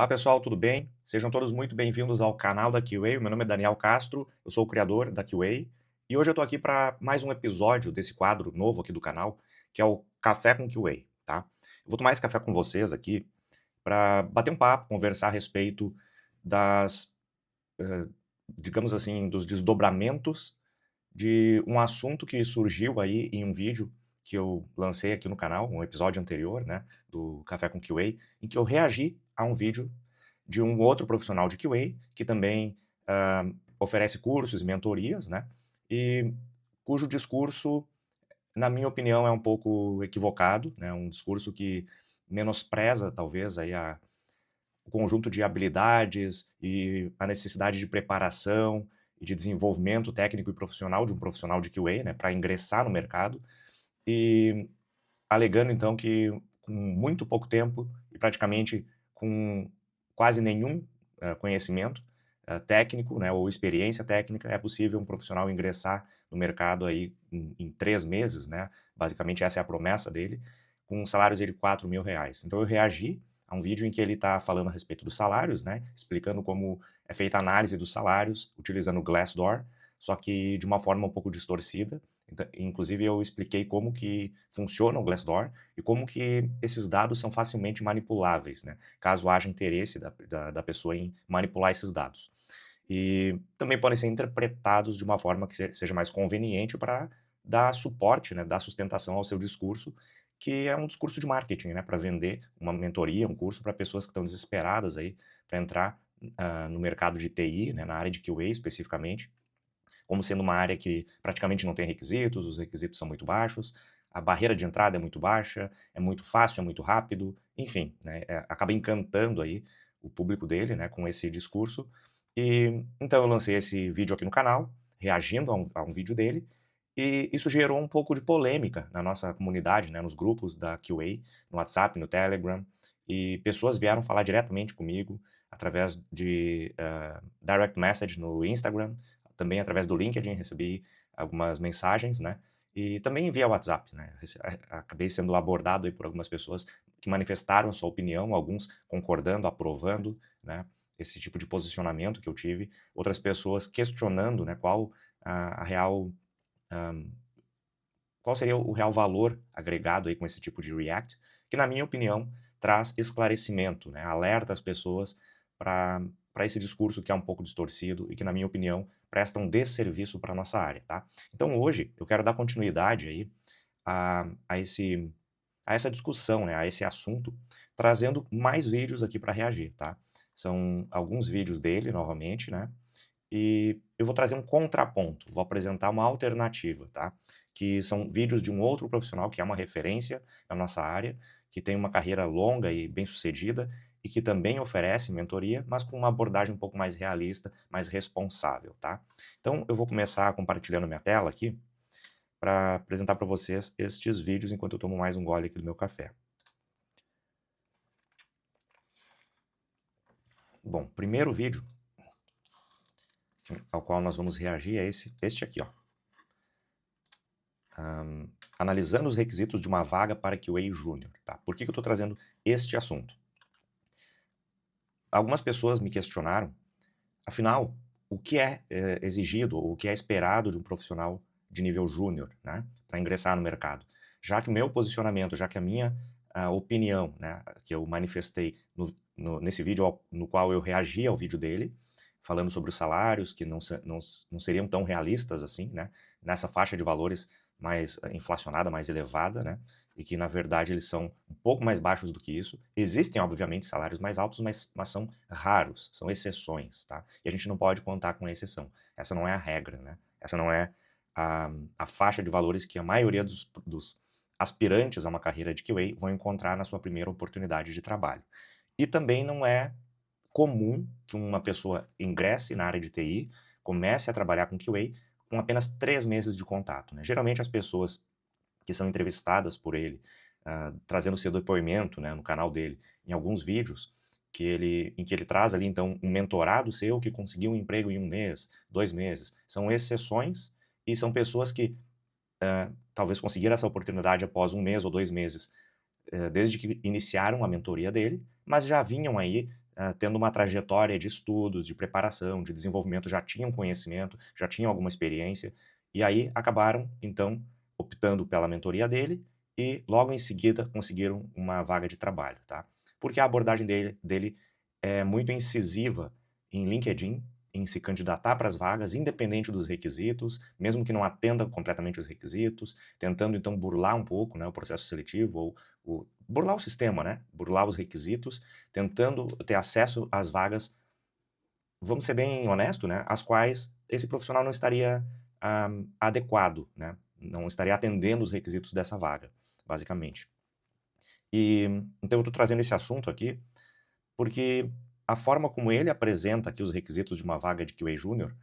Olá pessoal, tudo bem? Sejam todos muito bem-vindos ao canal da QA. O meu nome é Daniel Castro, eu sou o criador da QA e hoje eu estou aqui para mais um episódio desse quadro novo aqui do canal, que é o Café com QA, tá? Eu vou tomar esse café com vocês aqui para bater um papo, conversar a respeito das, eh, digamos assim, dos desdobramentos de um assunto que surgiu aí em um vídeo que eu lancei aqui no canal, um episódio anterior, né, do Café com QA, em que eu reagi a um vídeo de um outro profissional de QA, que também oferece cursos e mentorias, né, e cujo discurso, na minha opinião, é um pouco equivocado, né, um discurso que menospreza, talvez, aí o conjunto de habilidades e a necessidade de preparação e de desenvolvimento técnico e profissional de um profissional de QA, né, para ingressar no mercado, e alegando então que com muito pouco tempo e praticamente com quase nenhum, conhecimento, técnico, né, ou experiência técnica, é possível um profissional ingressar no mercado aí em 3 meses, né, basicamente essa é a promessa dele, com salários aí de R$ 4.000. Então eu reagi a um vídeo em que ele está falando a respeito dos salários, né, explicando como é feita a análise dos salários utilizando o Glassdoor, só que de uma forma um pouco distorcida. Inclusive eu expliquei como que funciona o Glassdoor e como que esses dados são facilmente manipuláveis, né, caso haja interesse da pessoa em manipular esses dados. E também podem ser interpretados de uma forma que seja mais conveniente para dar suporte, né, dar sustentação ao seu discurso, que é um discurso de marketing, né, para vender uma mentoria, um curso para pessoas que estão desesperadas aí para entrar no mercado de TI, né, na área de QA especificamente, como sendo uma área que praticamente não tem requisitos, os requisitos são muito baixos, a barreira de entrada é muito baixa, é muito fácil, é muito rápido, enfim, né, acaba encantando aí o público dele, né, com esse discurso. E então eu lancei esse vídeo aqui no canal, reagindo a um vídeo dele, e isso gerou um pouco de polêmica na nossa comunidade, né, nos grupos da QA, no WhatsApp, no Telegram, e pessoas vieram falar diretamente comigo através de direct message no Instagram, também através do LinkedIn recebi algumas mensagens, né, e também via WhatsApp, né, acabei sendo abordado aí por algumas pessoas que manifestaram sua opinião, alguns concordando, aprovando, né, esse tipo de posicionamento que eu tive, outras pessoas questionando, né, a real, hã, qual seria o real valor agregado aí com esse tipo de react, que na minha opinião traz esclarecimento, né, alerta as pessoas para esse discurso que é um pouco distorcido e que na minha opinião presta um desserviço para a nossa área, tá. Então hoje eu quero dar continuidade aí a esse a essa discussão, né, a esse assunto, trazendo mais vídeos aqui para reagir, tá. São alguns vídeos dele novamente, né, e eu vou trazer um contraponto, vou apresentar uma alternativa, tá? Que são vídeos de um outro profissional que é uma referência na nossa área, que tem uma carreira longa e bem-sucedida e que também oferece mentoria, mas com uma abordagem um pouco mais realista, mais responsável, tá? Então eu vou começar compartilhando minha tela aqui para apresentar para vocês estes vídeos enquanto eu tomo mais um gole aqui do meu café. Bom, primeiro vídeo ao qual nós vamos reagir é este aqui, ó. Analisando os requisitos de uma vaga para QA Júnior, tá? Por que eu estou trazendo este assunto? Algumas pessoas me questionaram, afinal, o que é exigido, ou o que é esperado de um profissional de nível júnior, né, para ingressar no mercado? Já que o meu posicionamento, já que a minha opinião, né, que eu manifestei nesse vídeo no qual eu reagi ao vídeo dele, falando sobre os salários que não seriam tão realistas assim, né, nessa faixa de valores mais inflacionada, mais elevada, né, e que na verdade eles são um pouco mais baixos do que isso. Existem, obviamente, salários mais altos, mas são raros, são exceções, tá? E a gente não pode contar com a exceção. Essa não é a regra, né? Essa não é a faixa de valores que a maioria dos aspirantes a uma carreira de QA vão encontrar na sua primeira oportunidade de trabalho. E também não é comum que uma pessoa ingresse na área de TI, comece a trabalhar com QA com apenas 3 meses de contato, né? Geralmente as pessoas que são entrevistadas por ele, trazendo seu depoimento, né, no canal dele, em alguns vídeos, em que ele traz ali então um mentorado seu que conseguiu um emprego em 1 mês, 2 meses. São exceções e são pessoas que, talvez conseguiram essa oportunidade após 1 mês ou 2 meses, desde que iniciaram a mentoria dele, mas já vinham aí, tendo uma trajetória de estudos, de preparação, de desenvolvimento, já tinham conhecimento, já tinham alguma experiência, e aí acabaram, então, optando pela mentoria dele e logo em seguida conseguiram uma vaga de trabalho, tá? Porque a abordagem dele é muito incisiva em LinkedIn, em se candidatar para as vagas, independente dos requisitos, mesmo que não atenda completamente os requisitos, tentando então burlar um pouco, né, o processo seletivo ou burlar o sistema, né, burlar os requisitos, tentando ter acesso às vagas, vamos ser bem honesto, né, as quais esse profissional não estaria adequado, né, não estaria atendendo os requisitos dessa vaga, basicamente. E então eu estou trazendo esse assunto aqui porque a forma como ele apresenta aqui os requisitos de uma vaga de QA Júnior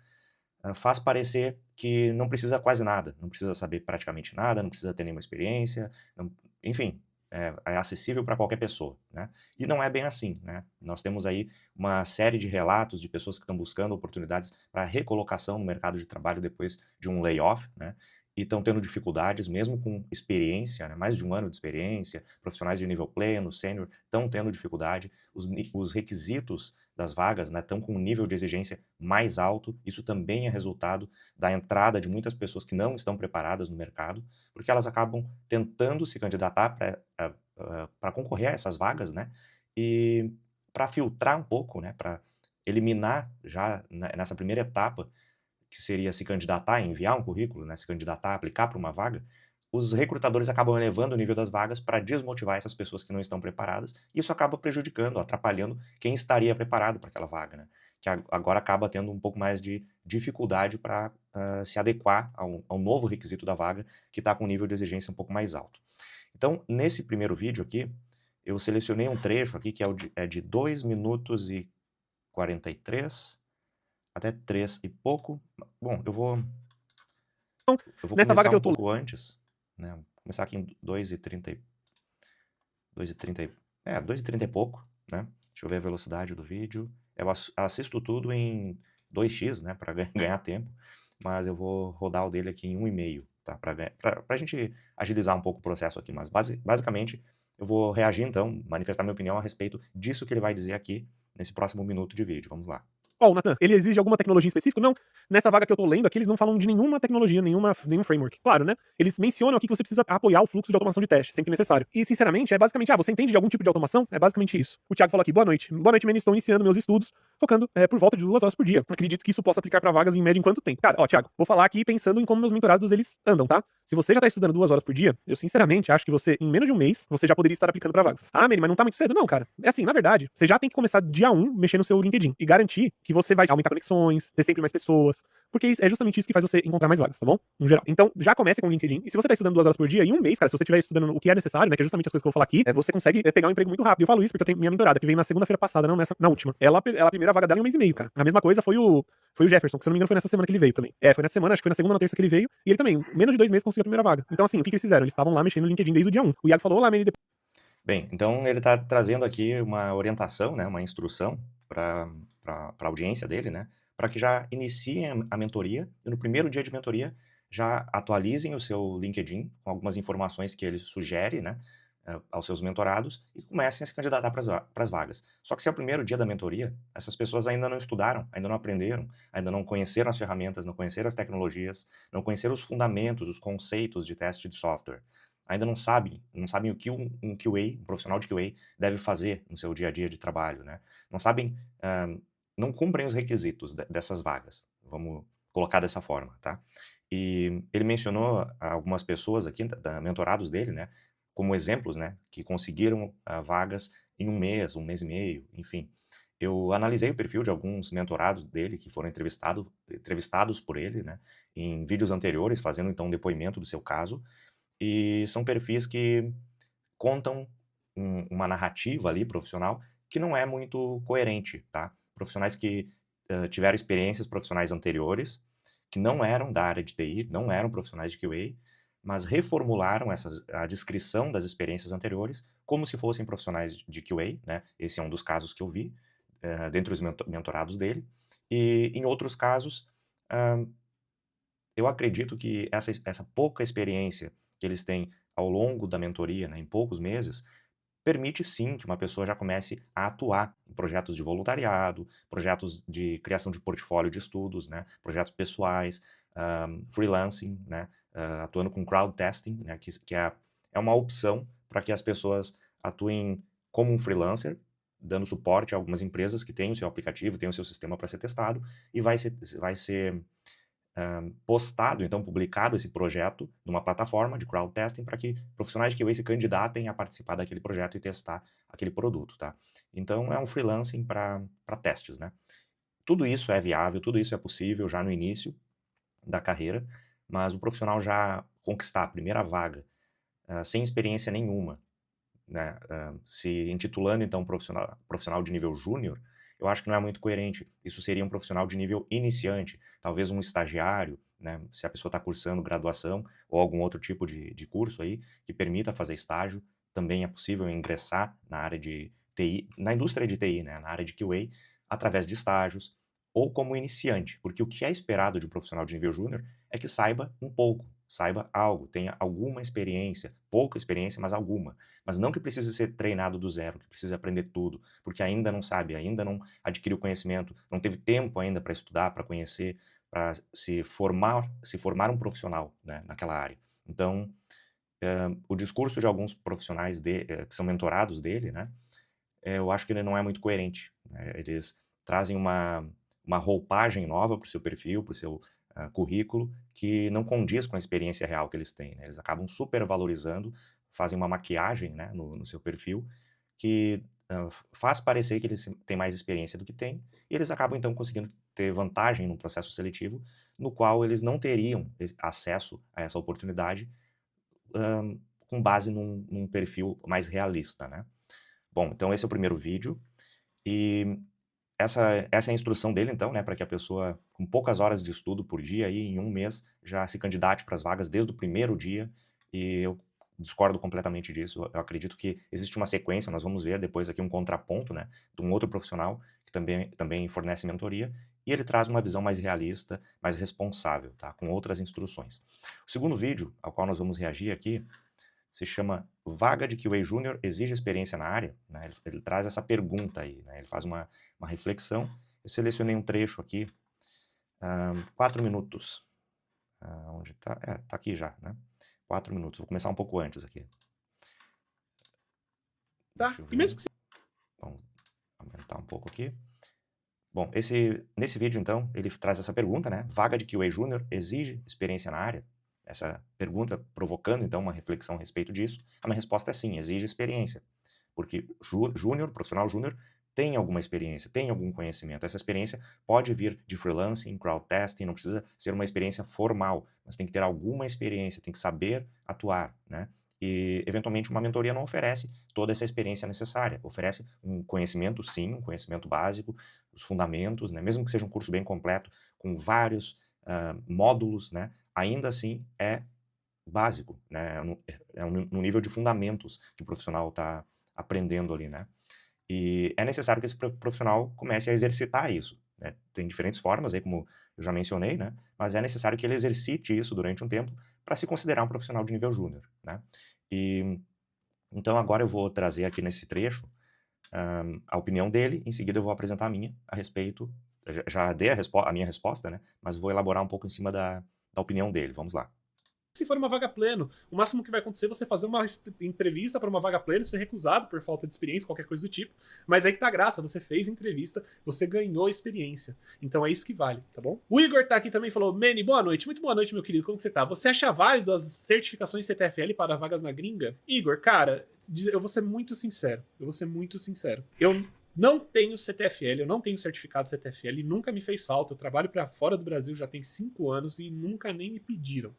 faz parecer que não precisa quase nada, não precisa saber praticamente nada, não precisa ter nenhuma experiência, enfim, é acessível para qualquer pessoa, né? E não é bem assim, né? Nós temos aí uma série de relatos de pessoas que estão buscando oportunidades para recolocação no mercado de trabalho depois de um layoff, né? E estão tendo dificuldades, mesmo com experiência, né? Mais de um ano de experiência, profissionais de nível pleno, sênior, estão tendo dificuldade, os requisitos das vagas, né, estão com um nível de exigência mais alto. Isso também é resultado da entrada de muitas pessoas que não estão preparadas no mercado, porque elas acabam tentando se candidatar para concorrer a essas vagas, né? E para filtrar um pouco, né? Para eliminar já nessa primeira etapa, que seria se candidatar, enviar um currículo, né? Se candidatar, aplicar para uma vaga, os recrutadores acabam elevando o nível das vagas para desmotivar essas pessoas que não estão preparadas, e isso acaba prejudicando, atrapalhando quem estaria preparado para aquela vaga, né? Que agora acaba tendo um pouco mais de dificuldade para se adequar ao novo requisito da vaga, que está com um nível de exigência um pouco mais alto. Então, nesse primeiro vídeo aqui, eu selecionei um trecho aqui que é de 2 minutos e 43 até 3 e pouco. Bom, eu vou Nessa vaga começar que eu um tô pouco antes, né? Vou começar aqui em 2:30 2:30 2:30 e pouco, né? Deixa eu ver a velocidade do vídeo. Eu assisto tudo em 2x, né, para ganhar tempo, mas eu vou rodar o dele aqui em 1,5, tá? Para a gente agilizar um pouco o processo aqui, mas basicamente eu vou reagir então, manifestar minha opinião a respeito disso que ele vai dizer aqui nesse próximo minuto de vídeo. Vamos lá. Ó, o Natan, ele exige alguma tecnologia específica? Não. Nessa vaga que eu tô lendo aqui, eles não falam de nenhuma tecnologia, nenhum framework. Claro, né? Eles mencionam aqui que você precisa apoiar o fluxo de automação de teste, sempre que necessário. E, sinceramente, é basicamente, você entende de algum tipo de automação? É basicamente isso. O Thiago falou aqui, boa noite. Boa noite, meninos, estou iniciando meus estudos, focando por volta de 2 horas por dia. Acredito que isso possa aplicar para vagas em média em quanto tempo? Cara, ó, Thiago, vou falar aqui pensando em como meus mentorados, eles andam, tá? Se você já tá estudando 2 horas por dia, eu, sinceramente, acho que você, em menos de um mês, você já poderia estar aplicando para vagas. Ah, Mary, mas não tá muito cedo? Não, cara. É assim, na verdade, você já tem que começar dia 1 mexendo no seu LinkedIn e garantir que você vai aumentar conexões, ter sempre mais pessoas, porque é justamente isso que faz você encontrar mais vagas, tá bom? No geral. Então, já comece com o LinkedIn. E se você tá estudando 2 horas por dia, em um mês, cara, se você estiver estudando o que é necessário, né, que é justamente as coisas que eu vou falar aqui, você consegue pegar um emprego muito rápido. Eu falo isso porque eu tenho minha mentorada, que veio na segunda-feira passada, não nessa, na última. Ela, a primeira vaga dela em um mês e meio, cara. A mesma coisa foi o Jefferson, que se eu não me engano foi nessa semana que ele veio também. Foi nessa semana, acho que foi na segunda ou na terça que ele veio, e ele também, menos de 2 meses conseguiu a primeira vaga. Então, assim, o que eles fizeram? Eles estavam lá mexendo no LinkedIn desde o dia 1. O Iago falou, olá, Manny. Bem, então ele está trazendo aqui uma orientação, né, uma instrução para a audiência dele, né, para que já iniciem a mentoria e no primeiro dia de mentoria já atualizem o seu LinkedIn com algumas informações que ele sugere, né, aos seus mentorados e comecem a se candidatar para as vagas. Só que se é o primeiro dia da mentoria, essas pessoas ainda não estudaram, ainda não aprenderam, ainda não conheceram as ferramentas, não conheceram as tecnologias, não conheceram os fundamentos, os conceitos de teste de software. Ainda não sabem o que um QA, um profissional de QA deve fazer no seu dia a dia de trabalho, né? Não sabem, não cumprem os requisitos dessas vagas, vamos colocar dessa forma, tá? E ele mencionou algumas pessoas aqui, mentorados dele, né, como exemplos, né, que conseguiram vagas em um mês e meio, enfim. Eu analisei o perfil de alguns mentorados dele que foram entrevistados por ele, né, em vídeos anteriores, fazendo então um depoimento do seu caso, e são perfis que contam uma narrativa ali profissional que não é muito coerente, tá? Profissionais que tiveram experiências profissionais anteriores, que não eram da área de TI, não eram profissionais de QA, mas reformularam a descrição das experiências anteriores como se fossem profissionais de QA, né? Esse é um dos casos que eu vi, dentre os mentorados dele. E em outros casos, ah, eu acredito que essa pouca experiência que eles têm ao longo da mentoria, né, em poucos meses, permite sim que uma pessoa já comece a atuar em projetos de voluntariado, projetos de criação de portfólio de estudos, né, projetos pessoais, freelancing, né, atuando com crowd testing, né, que é uma opção para que as pessoas atuem como um freelancer, dando suporte a algumas empresas que têm o seu aplicativo, têm o seu sistema para ser testado, e vai ser postado, então publicado esse projeto numa plataforma de crowd testing para que profissionais de QA se candidatem a participar daquele projeto e testar aquele produto, tá? Então é um freelancing para testes, né? Tudo isso é viável, tudo isso é possível já no início da carreira, mas o profissional já conquistar a primeira vaga sem experiência nenhuma, né, se intitulando então profissional de nível júnior, eu acho que não é muito coerente. Isso seria um profissional de nível iniciante, talvez um estagiário, né, se a pessoa está cursando graduação ou algum outro tipo de curso aí que permita fazer estágio, também é possível ingressar na área de TI, na indústria de TI, né, na área de QA, através de estágios ou como iniciante, porque o que é esperado de um profissional de nível júnior é que saiba um pouco, saiba algo, tenha alguma experiência, pouca experiência, mas alguma. Mas não que precise ser treinado do zero, que precise aprender tudo, porque ainda não sabe, ainda não adquiriu conhecimento, não teve tempo ainda para estudar, para conhecer, para se formar um profissional, né, naquela área. Então, o discurso de alguns profissionais que são mentorados dele, né, eu acho que ele não é muito coerente, né? Eles trazem uma roupagem nova para o seu perfil, para o seu currículo, que não condiz com a experiência real que eles têm, né? Eles acabam supervalorizando, fazem uma maquiagem, né, no seu perfil, que faz parecer que eles têm mais experiência do que têm, e eles acabam então conseguindo ter vantagem no processo seletivo, no qual eles não teriam acesso a essa oportunidade, com base num perfil mais realista, né? Bom, então esse é o primeiro vídeo, e essa é a instrução dele então, né, para que a pessoa com poucas horas de estudo por dia aí, em um mês, já se candidate para as vagas desde o primeiro dia, e eu discordo completamente disso. Eu acredito que existe uma sequência, nós vamos ver depois aqui um contraponto, né, de um outro profissional que também fornece mentoria, e ele traz uma visão mais realista, mais responsável, tá, com outras instruções. O segundo vídeo ao qual nós vamos reagir aqui se chama Vaga de QA Júnior exige experiência na área? Né? Ele traz essa pergunta aí, né? Ele faz uma reflexão. Eu selecionei um trecho aqui, 4 minutos. Onde está? Tá aqui já, né? 4 minutos. Vou começar um pouco antes aqui. Tá? Deixa eu E ver. mesmo que Vamos aumentar um pouco aqui. Bom, nesse vídeo, então, ele traz essa pergunta, né? Vaga de QA Júnior exige experiência na área? Essa pergunta provocando, então, uma reflexão a respeito disso. A minha resposta é sim, exige experiência. Porque profissional júnior, tem alguma experiência, tem algum conhecimento. Essa experiência pode vir de freelancing, crowd testing, não precisa ser uma experiência formal, mas tem que ter alguma experiência, tem que saber atuar, né? E, eventualmente, uma mentoria não oferece toda essa experiência necessária. Oferece um conhecimento, sim, um conhecimento básico, os fundamentos, né? Mesmo que seja um curso bem completo, com vários módulos, né? Ainda assim é básico, né? No nível de fundamentos que o profissional está aprendendo ali, né? E é necessário que esse profissional comece a exercitar isso, né? Tem diferentes formas aí, como eu já mencionei, né? Mas é necessário que ele exercite isso durante um tempo para se considerar um profissional de nível júnior, né? E então agora eu vou trazer aqui nesse trecho a opinião dele, em seguida eu vou apresentar a minha a respeito. Já dei a minha resposta, né? Mas vou elaborar um pouco em cima da opinião dele. Vamos lá. se for uma vaga pleno, o máximo que vai acontecer é você fazer uma entrevista para uma vaga pleno, ser recusado por falta de experiência, qualquer coisa do tipo. Mas aí que tá a graça, você fez entrevista, você ganhou experiência. Então é isso que vale, tá bom? O Igor tá aqui também e falou: Manny, boa noite. Muito boa noite, meu querido. Como que você tá? Você acha válido as certificações CTFL para vagas na gringa? Igor, cara, eu vou ser muito sincero. Eu não tenho CTFL, eu não tenho certificado CTFL, nunca me fez falta. Eu trabalho para fora do Brasil já tem 5 anos e nunca nem me pediram.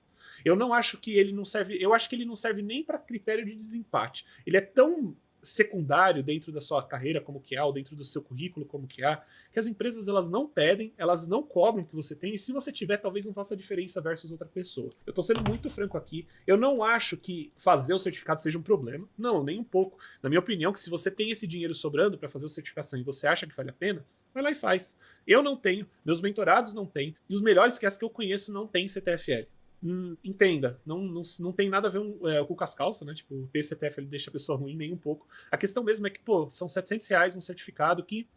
Eu não acho que ele não serve. Eu acho que ele não serve nem para critério de desempate. Ele é tão secundário dentro da sua carreira como que é, ou dentro do seu currículo como que é, que as empresas elas não pedem, elas não cobram que você tem, e se você tiver, talvez não faça diferença versus outra pessoa. Eu tô sendo muito franco aqui, eu não acho que fazer o certificado seja um problema, não, nem um pouco. Na minha opinião, que se você tem esse dinheiro sobrando para fazer a certificação e você acha que vale a pena, vai lá e faz. Eu não tenho, meus mentorados não têm, e os melhores que as que eu conheço não têm CTFL. Entenda, não tem nada a ver com o cascalço, né? Tipo, ter CTF ele deixa a pessoa ruim nem um pouco. A questão mesmo é que, pô, são R$ 700 um certificado que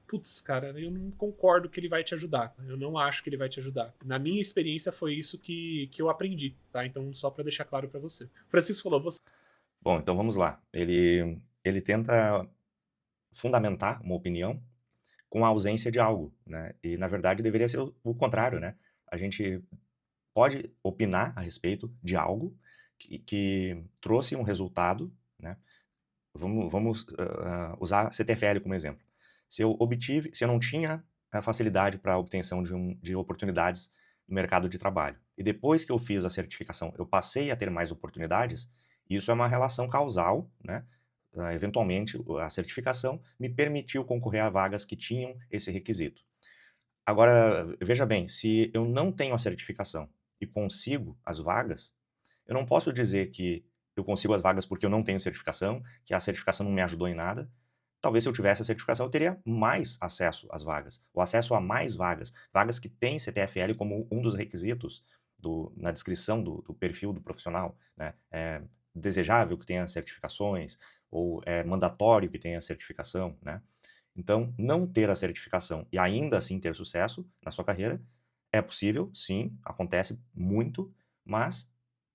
putz, cara, eu não concordo que ele vai te ajudar. Eu não acho que ele vai te ajudar. Na minha experiência foi isso que eu aprendi, tá? Então, só pra deixar claro pra você. Francisco falou, você. Bom, então vamos lá. Ele tenta fundamentar uma opinião com a ausência de algo, né? E na verdade deveria ser o contrário, né? A gente pode opinar a respeito de algo que trouxe um resultado, né? Vamos usar CTFL como exemplo. Se eu não tinha a facilidade para a obtenção de oportunidades no mercado de trabalho, e depois que eu fiz a certificação, eu passei a ter mais oportunidades, isso é uma relação causal, né? Eventualmente, a certificação me permitiu concorrer a vagas que tinham esse requisito. Agora, veja bem, se eu não tenho a certificação e consigo as vagas, eu não posso dizer que eu consigo as vagas porque eu não tenho certificação, que a certificação não me ajudou em nada. Talvez se eu tivesse a certificação, eu teria mais acesso às vagas, ou acesso a mais vagas, vagas que têm CTFL como um dos requisitos na descrição do perfil do profissional, né? É desejável que tenha certificações, ou é mandatório que tenha certificação, né? Então, não ter a certificação e ainda assim ter sucesso na sua carreira é possível, sim, acontece muito, mas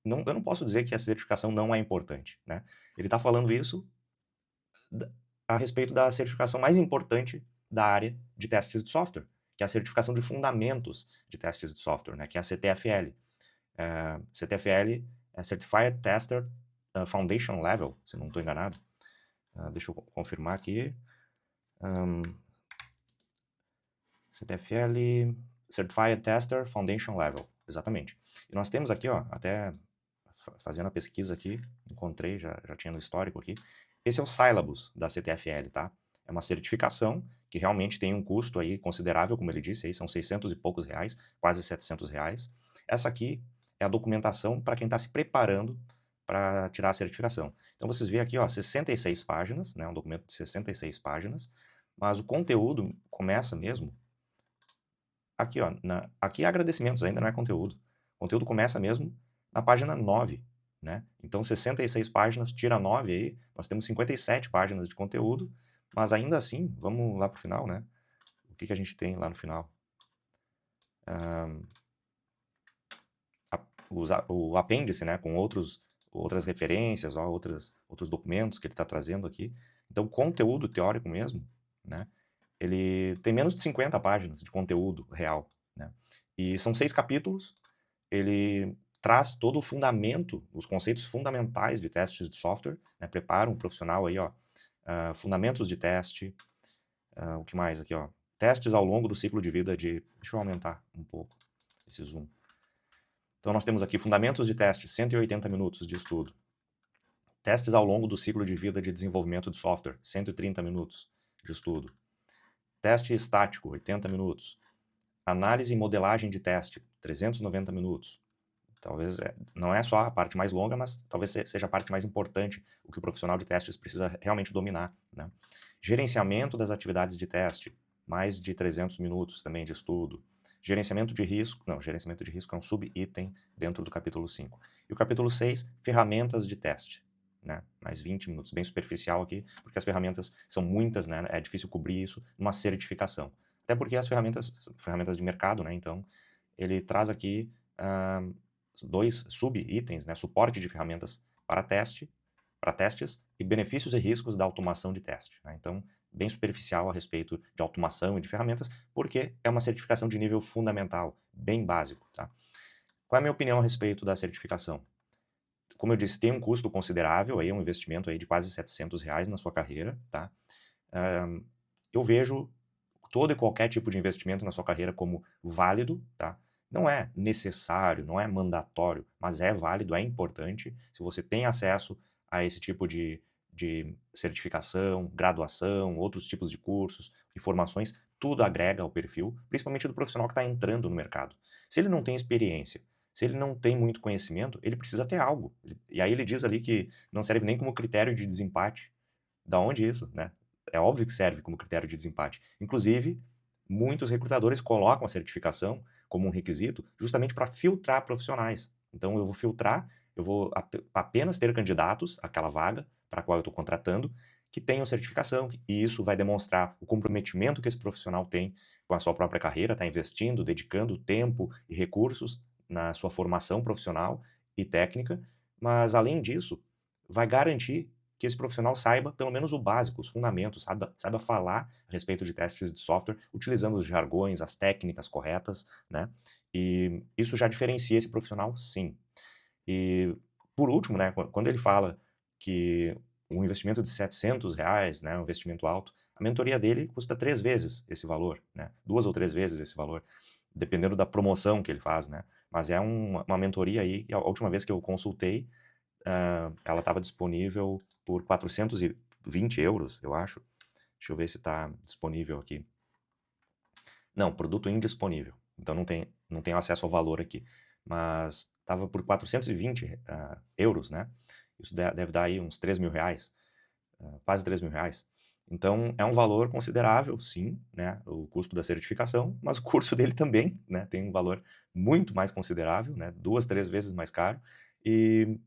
eu não posso dizer que a certificação não é importante, né? Ele está falando isso a respeito da certificação mais importante da área de testes de software, que é a certificação de fundamentos de testes de software, né? Que é a CTFL. CTFL é Certified Tester Foundation Level, se não estou enganado. Deixa eu confirmar aqui. CTFL, Certified Tester Foundation Level, exatamente. E nós temos aqui, ó, até fazendo a pesquisa aqui, encontrei, já tinha no histórico aqui, esse é o syllabus da CTFL, tá? É uma certificação que realmente tem um custo aí considerável, como ele disse, aí são 600 e poucos reais, quase R$ 700. Essa aqui é a documentação para quem está se preparando para tirar a certificação. Então vocês veem aqui, ó, 66 páginas, né, um documento de 66 páginas, mas o conteúdo começa mesmo aqui, ó, aqui é agradecimentos, ainda não é conteúdo. O conteúdo começa mesmo na página 9, né? Então, 66 páginas, tira 9 aí, nós temos 57 páginas de conteúdo, mas ainda assim, vamos lá para o final, né? O que a gente tem lá no final? O apêndice, né? Com outras referências, ó, outros documentos que ele está trazendo aqui. Então, conteúdo teórico mesmo, né? Ele tem menos de 50 páginas de conteúdo real, né? E são 6 capítulos, ele traz todo o fundamento, os conceitos fundamentais de testes de software, né? Prepara um profissional aí, ó, fundamentos de teste, o que mais aqui, ó, testes ao longo do ciclo de vida deixa eu aumentar um pouco esse zoom. Então nós temos aqui fundamentos de teste, 180 minutos de estudo. Testes ao longo do ciclo de vida de desenvolvimento de software, 130 minutos de estudo. Teste estático, 80 minutos. Análise e modelagem de teste, 390 minutos. Talvez não é só a parte mais longa, mas talvez seja a parte mais importante, o que o profissional de testes precisa realmente dominar, né? Gerenciamento das atividades de teste, mais de 300 minutos também de estudo. Gerenciamento de risco é um sub-item dentro do capítulo 5. E o capítulo 6, ferramentas de teste, né? Mais 20 minutos, bem superficial aqui, porque as ferramentas são muitas, né? É difícil cobrir isso numa certificação. Até porque as ferramentas são ferramentas de mercado, né? Então, ele traz aqui 2 sub-itens, né? Suporte de ferramentas para testes e benefícios e riscos da automação de teste, né? Então, bem superficial a respeito de automação e de ferramentas, porque é uma certificação de nível fundamental, bem básico, tá? Qual é a minha opinião a respeito da certificação? Como eu disse, tem um custo considerável, aí, um investimento aí de quase R$ 700 na sua carreira, tá? Eu vejo todo e qualquer tipo de investimento na sua carreira como válido, tá? Não é necessário, não é mandatório, mas é válido, é importante. Se você tem acesso a esse tipo de certificação, graduação, outros tipos de cursos, informações, tudo agrega ao perfil, principalmente do profissional que está entrando no mercado. Se ele não tem experiência, se ele não tem muito conhecimento, ele precisa ter algo. E aí ele diz ali que não serve nem como critério de desempate. Da onde isso, né? É óbvio que serve como critério de desempate. Inclusive, muitos recrutadores colocam a certificação como um requisito, justamente para filtrar profissionais. Então eu vou filtrar, eu vou apenas ter candidatos àquela vaga para a qual eu estou contratando, que tenham certificação, e isso vai demonstrar o comprometimento que esse profissional tem com a sua própria carreira, está investindo, dedicando tempo e recursos na sua formação profissional e técnica, mas além disso, vai garantir que esse profissional saiba pelo menos o básico, os fundamentos, saiba falar a respeito de testes de software, utilizando os jargões, as técnicas corretas, né? E isso já diferencia esse profissional, sim. E, por último, né, quando ele fala que um investimento de R$ 700, né, um investimento alto, a mentoria dele custa 3 vezes esse valor, né, 2 ou 3 vezes esse valor, dependendo da promoção que ele faz, né. Mas é uma mentoria aí, que a última vez que eu consultei, ela estava disponível por 420 euros, eu acho. Deixa eu ver se está disponível aqui. Não, produto indisponível. Então não tenho acesso ao valor aqui. Mas estava por 420 euros, né? Isso deve dar aí uns R$ 3.000, quase R$ 3.000. Então é um valor considerável, sim, né? O custo da certificação, mas o curso dele também, né? Tem um valor muito mais considerável, né? 2, 3 vezes mais caro. E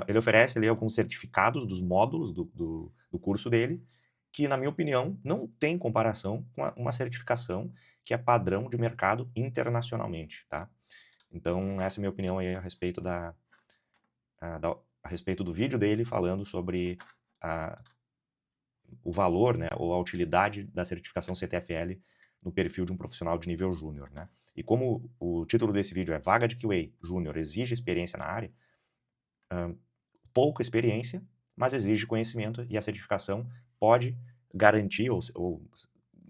ele oferece ali alguns certificados dos módulos do curso dele, que, na minha opinião, não tem comparação com uma certificação que é padrão de mercado internacionalmente, tá? Então, essa é a minha opinião aí a respeito a respeito do vídeo dele falando sobre o valor, né, ou a utilidade da certificação CTFL no perfil de um profissional de nível júnior, né? E como o título desse vídeo é Vaga de QA Júnior exige experiência na área, pouca experiência, mas exige conhecimento, e a certificação pode garantir, ou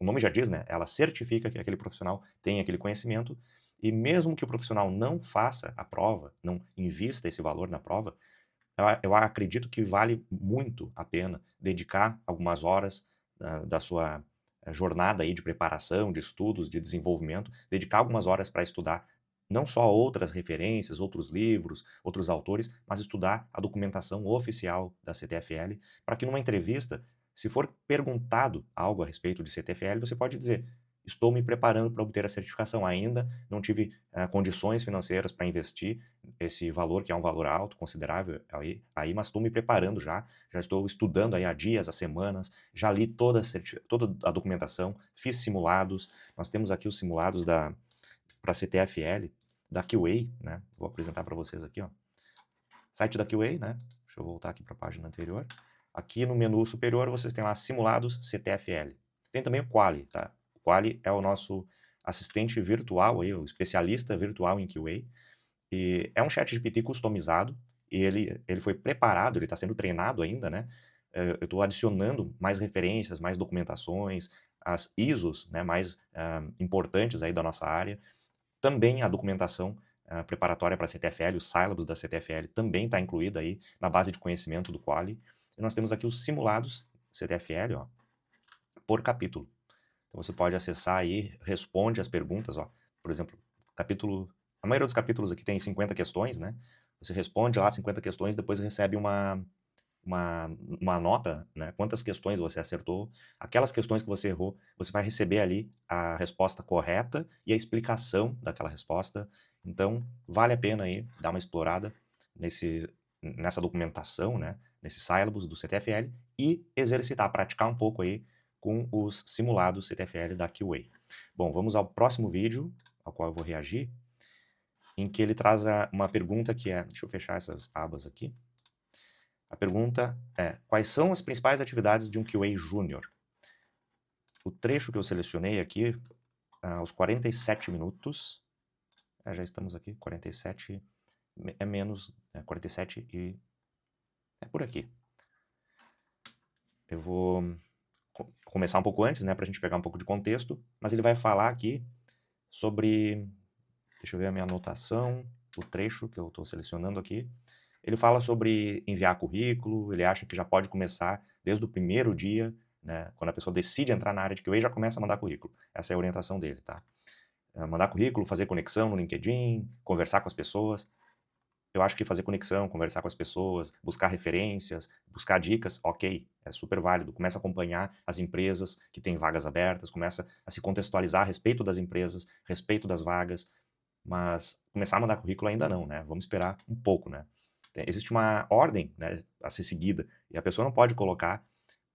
o nome já diz, né? Ela certifica que aquele profissional tem aquele conhecimento, e mesmo que o profissional não faça a prova, não invista esse valor na prova, eu acredito que vale muito a pena dedicar algumas horas da sua jornada aí de preparação, de estudos, de desenvolvimento, dedicar algumas horas para estudar não só outras referências, outros livros, outros autores, mas estudar a documentação oficial da CTFL, para que numa entrevista, se for perguntado algo a respeito de CTFL, você pode dizer: estou me preparando para obter a certificação, ainda não tive condições financeiras para investir esse valor, que é um valor alto, considerável aí, mas estou me preparando já estou estudando aí há dias, há semanas, já li toda a documentação, fiz simulados, nós temos aqui os simulados para CTFL, da QA, né? Vou apresentar para vocês aqui, ó. Site da QA, né? Deixa eu voltar aqui para a página anterior. Aqui no menu superior vocês têm lá simulados CTFL. Tem também o Quali, tá? O Quali é o nosso assistente virtual aí, o especialista virtual em QA. E é um chat GPT customizado, e ele foi preparado, ele está sendo treinado ainda, né? Eu estou adicionando mais referências, mais documentações, as ISOs, né, mais importantes aí da nossa área. Também a documentação preparatória para a CTFL, os syllabus da CTFL também está incluída aí na base de conhecimento do Quali. E nós temos aqui os simulados CTFL, ó, por capítulo. Então você pode acessar aí, responde as perguntas, ó. Por exemplo, a maioria dos capítulos aqui tem 50 questões, né? Você responde lá 50 questões, depois recebe uma nota, né? Quantas questões você acertou. Aquelas questões que você errou, você vai receber ali a resposta correta e a explicação daquela resposta. Então, vale a pena aí dar uma explorada nessa documentação, né? Nesses syllabus do CTFL, e exercitar, praticar um pouco aí com os simulados CTFL da QA. Bom, vamos ao próximo vídeo, ao qual eu vou reagir, em que ele traz uma pergunta que é... Deixa eu fechar essas abas aqui. A pergunta é: quais são as principais atividades de um QA Júnior? O trecho que eu selecionei aqui, aos 47 minutos... já estamos aqui, 47 é menos... 47 e... é por aqui. Eu vou começar um pouco antes, né, para a gente pegar um pouco de contexto, mas ele vai falar aqui sobre... Deixa eu ver a minha anotação, o trecho que eu estou selecionando aqui. Ele fala sobre enviar currículo, ele acha que já pode começar desde o primeiro dia, né, quando a pessoa decide entrar na área de QA, já começa a mandar currículo. Essa é a orientação dele, tá? Mandar currículo, fazer conexão no LinkedIn, conversar com as pessoas. eu acho que fazer conexão, conversar com as pessoas, buscar referências, buscar dicas, ok, é super válido. Começa a acompanhar as empresas que têm vagas abertas, começa a se contextualizar a respeito das empresas, a respeito das vagas, mas começar a mandar currículo ainda não, né? Vamos esperar um pouco, né? Existe uma ordem, né, a ser seguida, e a pessoa não pode colocar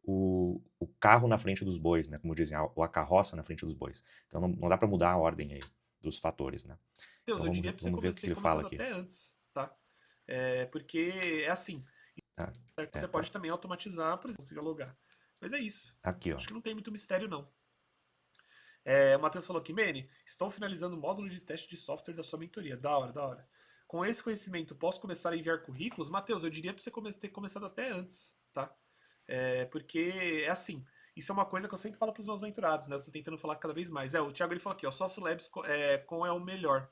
o carro na frente dos bois, né? Como dizem, ou a carroça na frente dos bois. Então não dá para mudar a ordem aí dos fatores, né? Então Deus, eu diria pra você vamos ver o que ter ele fala começado aqui. até antes, tá? Porque é assim, Ah, certo que você pode também automatizar, por exemplo, consiga logar. Mas é isso. aqui, ó. Acho que não tem muito mistério, não. O Matheus falou aqui, Mene, estou finalizando o módulo de teste de software da sua mentoria. Da hora, da hora. Com esse conhecimento, posso começar a enviar currículos? Matheus, eu diria para você ter começado até antes, tá? Porque é assim. Isso é uma coisa que eu sempre falo para os meus mentorados, né? Eu tô tentando falar cada vez mais. O Thiago ele falou aqui, ó, Sauce Labs com é o melhor.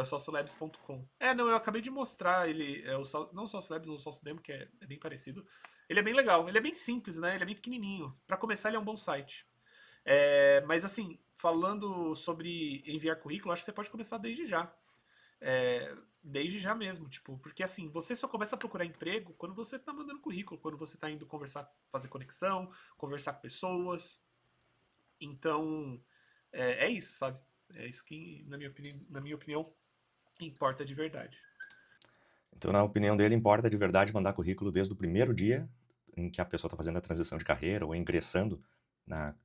O saucelabs.com. Não, eu acabei de mostrar ele, não o Sauce Labs, o Sauce Demo, que é bem parecido. Ele é bem legal, ele é bem simples, né? Ele é bem pequenininho. Para começar, ele é um bom site. Mas assim, falando sobre enviar currículo, acho que você pode começar desde já. Desde já mesmo, tipo, porque assim, você só começa a procurar emprego quando você tá mandando currículo, quando você tá indo conversar, fazer conexão, conversar com pessoas. Então, é isso, sabe? É isso que, na minha opinião, importa de verdade. Então, na opinião dele, importa de verdade mandar currículo desde o primeiro dia em que a pessoa está fazendo a transição de carreira ou ingressando,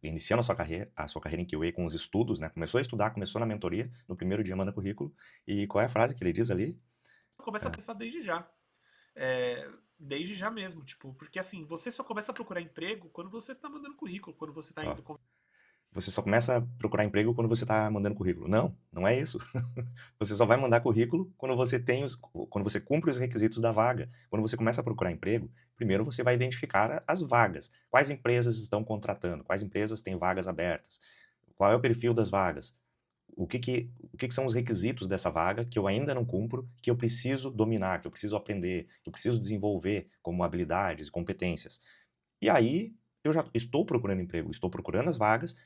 iniciando a sua carreira em QA com os estudos, né? Começou a estudar, começou na mentoria, no primeiro dia manda currículo. E qual é a frase que ele diz ali? Começa a pensar desde já. Desde já mesmo, tipo, porque assim, você só começa a procurar emprego quando você tá mandando currículo, quando você tá Ó, indo. você só começa a procurar emprego quando você está mandando currículo. Não, não é isso. Você só vai mandar currículo quando quando você cumpre os requisitos da vaga. Quando você começa a procurar emprego, primeiro você vai identificar as vagas. Quais empresas estão contratando? Quais empresas têm vagas abertas? Qual é o perfil das vagas? O que são os requisitos dessa vaga que eu ainda não cumpro, que eu preciso dominar, que eu preciso aprender, que eu preciso desenvolver como habilidades e competências. E aí, eu já estou procurando emprego, estou procurando as vagas,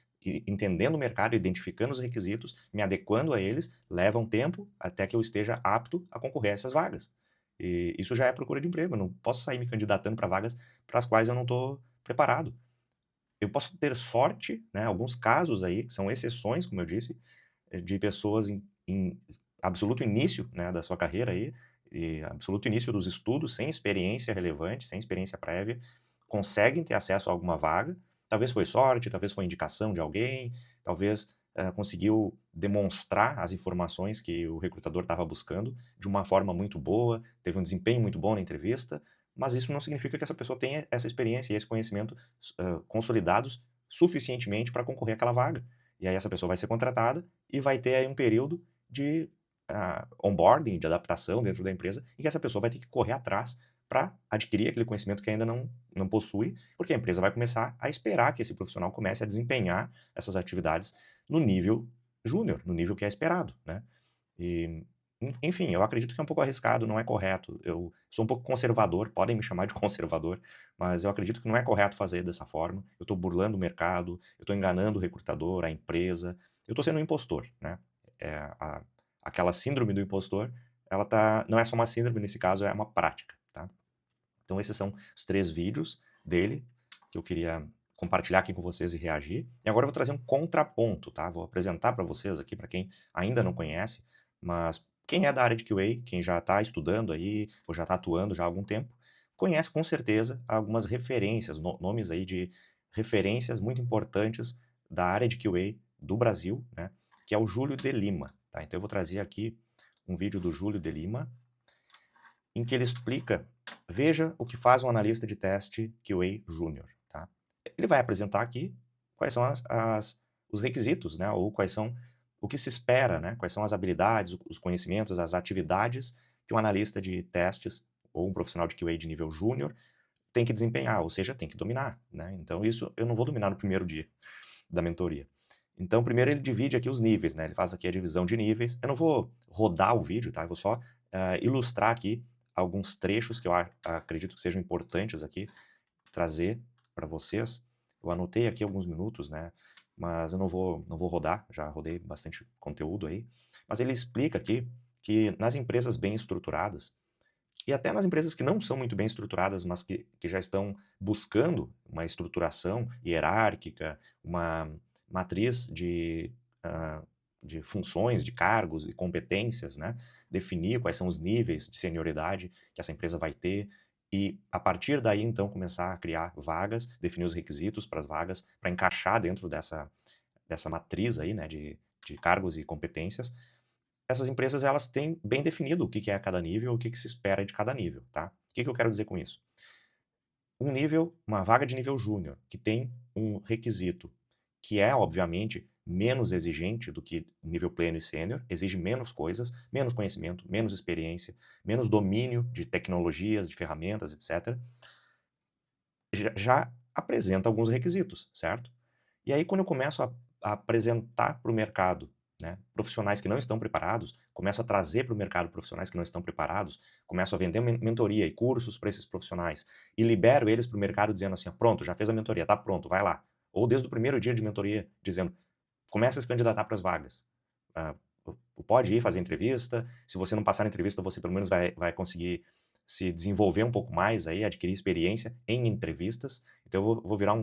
entendendo o mercado, identificando os requisitos, me adequando a eles, leva um tempo até que eu esteja apto a concorrer a essas vagas. E isso já é procura de emprego, eu não posso sair me candidatando para vagas para as quais eu não estou preparado. Eu posso ter sorte, né, alguns casos aí, que são exceções, como eu disse, de pessoas em absoluto início, né, da sua carreira aí, e absoluto início dos estudos, sem experiência relevante, sem experiência prévia, conseguem ter acesso a alguma vaga. Talvez foi sorte, talvez foi indicação de alguém, talvez conseguiu demonstrar as informações que o recrutador estava buscando de uma forma muito boa, teve um desempenho muito bom na entrevista, mas isso não significa que essa pessoa tenha essa experiência e esse conhecimento consolidados suficientemente para concorrer àquela vaga. E aí essa pessoa vai ser contratada e vai ter aí um período de onboarding, de adaptação dentro da empresa, em que essa pessoa vai ter que correr atrás para adquirir aquele conhecimento que ainda não possui, porque a empresa vai começar a esperar que esse profissional comece a desempenhar essas atividades no nível júnior, no nível que é esperado, né? E, enfim, eu acredito que é um pouco arriscado, não é correto. Eu sou um pouco conservador, podem me chamar de conservador, mas eu acredito que não é correto fazer dessa forma. Eu estou burlando o mercado, eu estou enganando o recrutador, a empresa, eu estou sendo um impostor, né? É, aquela síndrome do impostor, não é só uma síndrome nesse caso, é uma prática, tá? Então esses são os 3 vídeos dele que eu queria compartilhar aqui com vocês e reagir. E agora eu vou trazer um contraponto, tá? Vou apresentar para vocês aqui, para quem ainda não conhece, mas quem é da área de QA, quem já está estudando aí, ou já está atuando já há algum tempo, conhece com certeza algumas referências, nomes aí de referências muito importantes da área de QA do Brasil, né? Que é o Júlio de Lima, tá? Então eu vou trazer aqui um vídeo do Júlio de Lima, em que ele explica, veja o que faz um analista de teste QA Júnior, tá? Ele vai apresentar aqui quais são os requisitos, né, ou quais são o que se espera, né, quais são as habilidades, os conhecimentos, as atividades que um analista de testes ou um profissional de QA de nível júnior tem que desempenhar, ou seja, tem que dominar, né? Então isso eu não vou dominar no primeiro dia da mentoria. Então, primeiro ele divide aqui os níveis, né? Ele faz aqui a divisão de níveis. Eu não vou rodar o vídeo, tá? Eu vou só ilustrar aqui alguns trechos que eu acredito que sejam importantes aqui trazer para vocês. Eu anotei aqui alguns minutos, né? Mas eu não vou rodar, já rodei bastante conteúdo aí. Mas ele explica aqui que nas empresas bem estruturadas, e até nas empresas que não são muito bem estruturadas, mas que já estão buscando uma estruturação hierárquica, uma matriz ah, de funções, de cargos e competências, né? Definir quais são os níveis de senioridade que essa empresa vai ter e, a partir daí, então, começar a criar vagas, definir os requisitos para as vagas, para encaixar dentro dessa matriz aí, né, de cargos e competências. Essas empresas, elas têm bem definido o que é cada nível, o que se espera de cada nível, tá? O que eu quero dizer com isso? Uma vaga de nível júnior, que tem um requisito que é, obviamente, menos exigente do que nível pleno e sênior, exige menos coisas, menos conhecimento, menos experiência, menos domínio de tecnologias, de ferramentas, etc., já apresenta alguns requisitos, certo? E aí, quando eu começo a apresentar para o mercado, né, profissionais que não estão preparados, começo a trazer para o mercado profissionais que não estão preparados, começo a vender mentoria e cursos para esses profissionais e libero eles para o mercado dizendo assim, ó, pronto, já fez a mentoria, tá pronto, vai lá. Ou desde o primeiro dia de mentoria, dizendo, começa a se candidatar para as vagas. Ah, pode ir fazer entrevista, se você não passar na entrevista, você pelo menos vai conseguir se desenvolver um pouco mais, aí, adquirir experiência em entrevistas. Então eu vou virar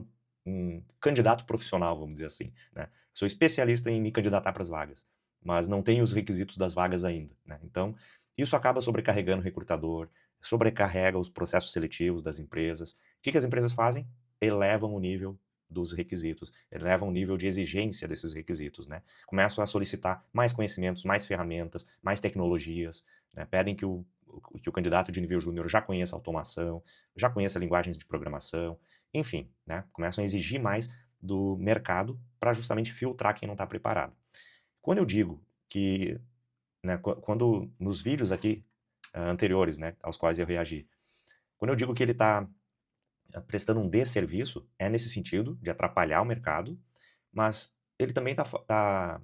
um candidato profissional, vamos dizer assim, né? Sou especialista em me candidatar para as vagas, mas não tenho os requisitos das vagas ainda, né? Então, isso acaba sobrecarregando o recrutador, sobrecarrega os processos seletivos das empresas. O que as empresas fazem? Elevam o nível dos requisitos, elevam o nível de exigência desses requisitos, né? Começam a solicitar mais conhecimentos, mais ferramentas, mais tecnologias, né? Pedem que o candidato de nível júnior já conheça automação, já conheça linguagens de programação, enfim, né? Começam a exigir mais do mercado para justamente filtrar quem não está preparado. Quando eu digo que, né, quando nos vídeos aqui anteriores, né, aos quais eu reagi, quando eu digo que ele está prestando um desserviço, é nesse sentido, de atrapalhar o mercado, mas ele também está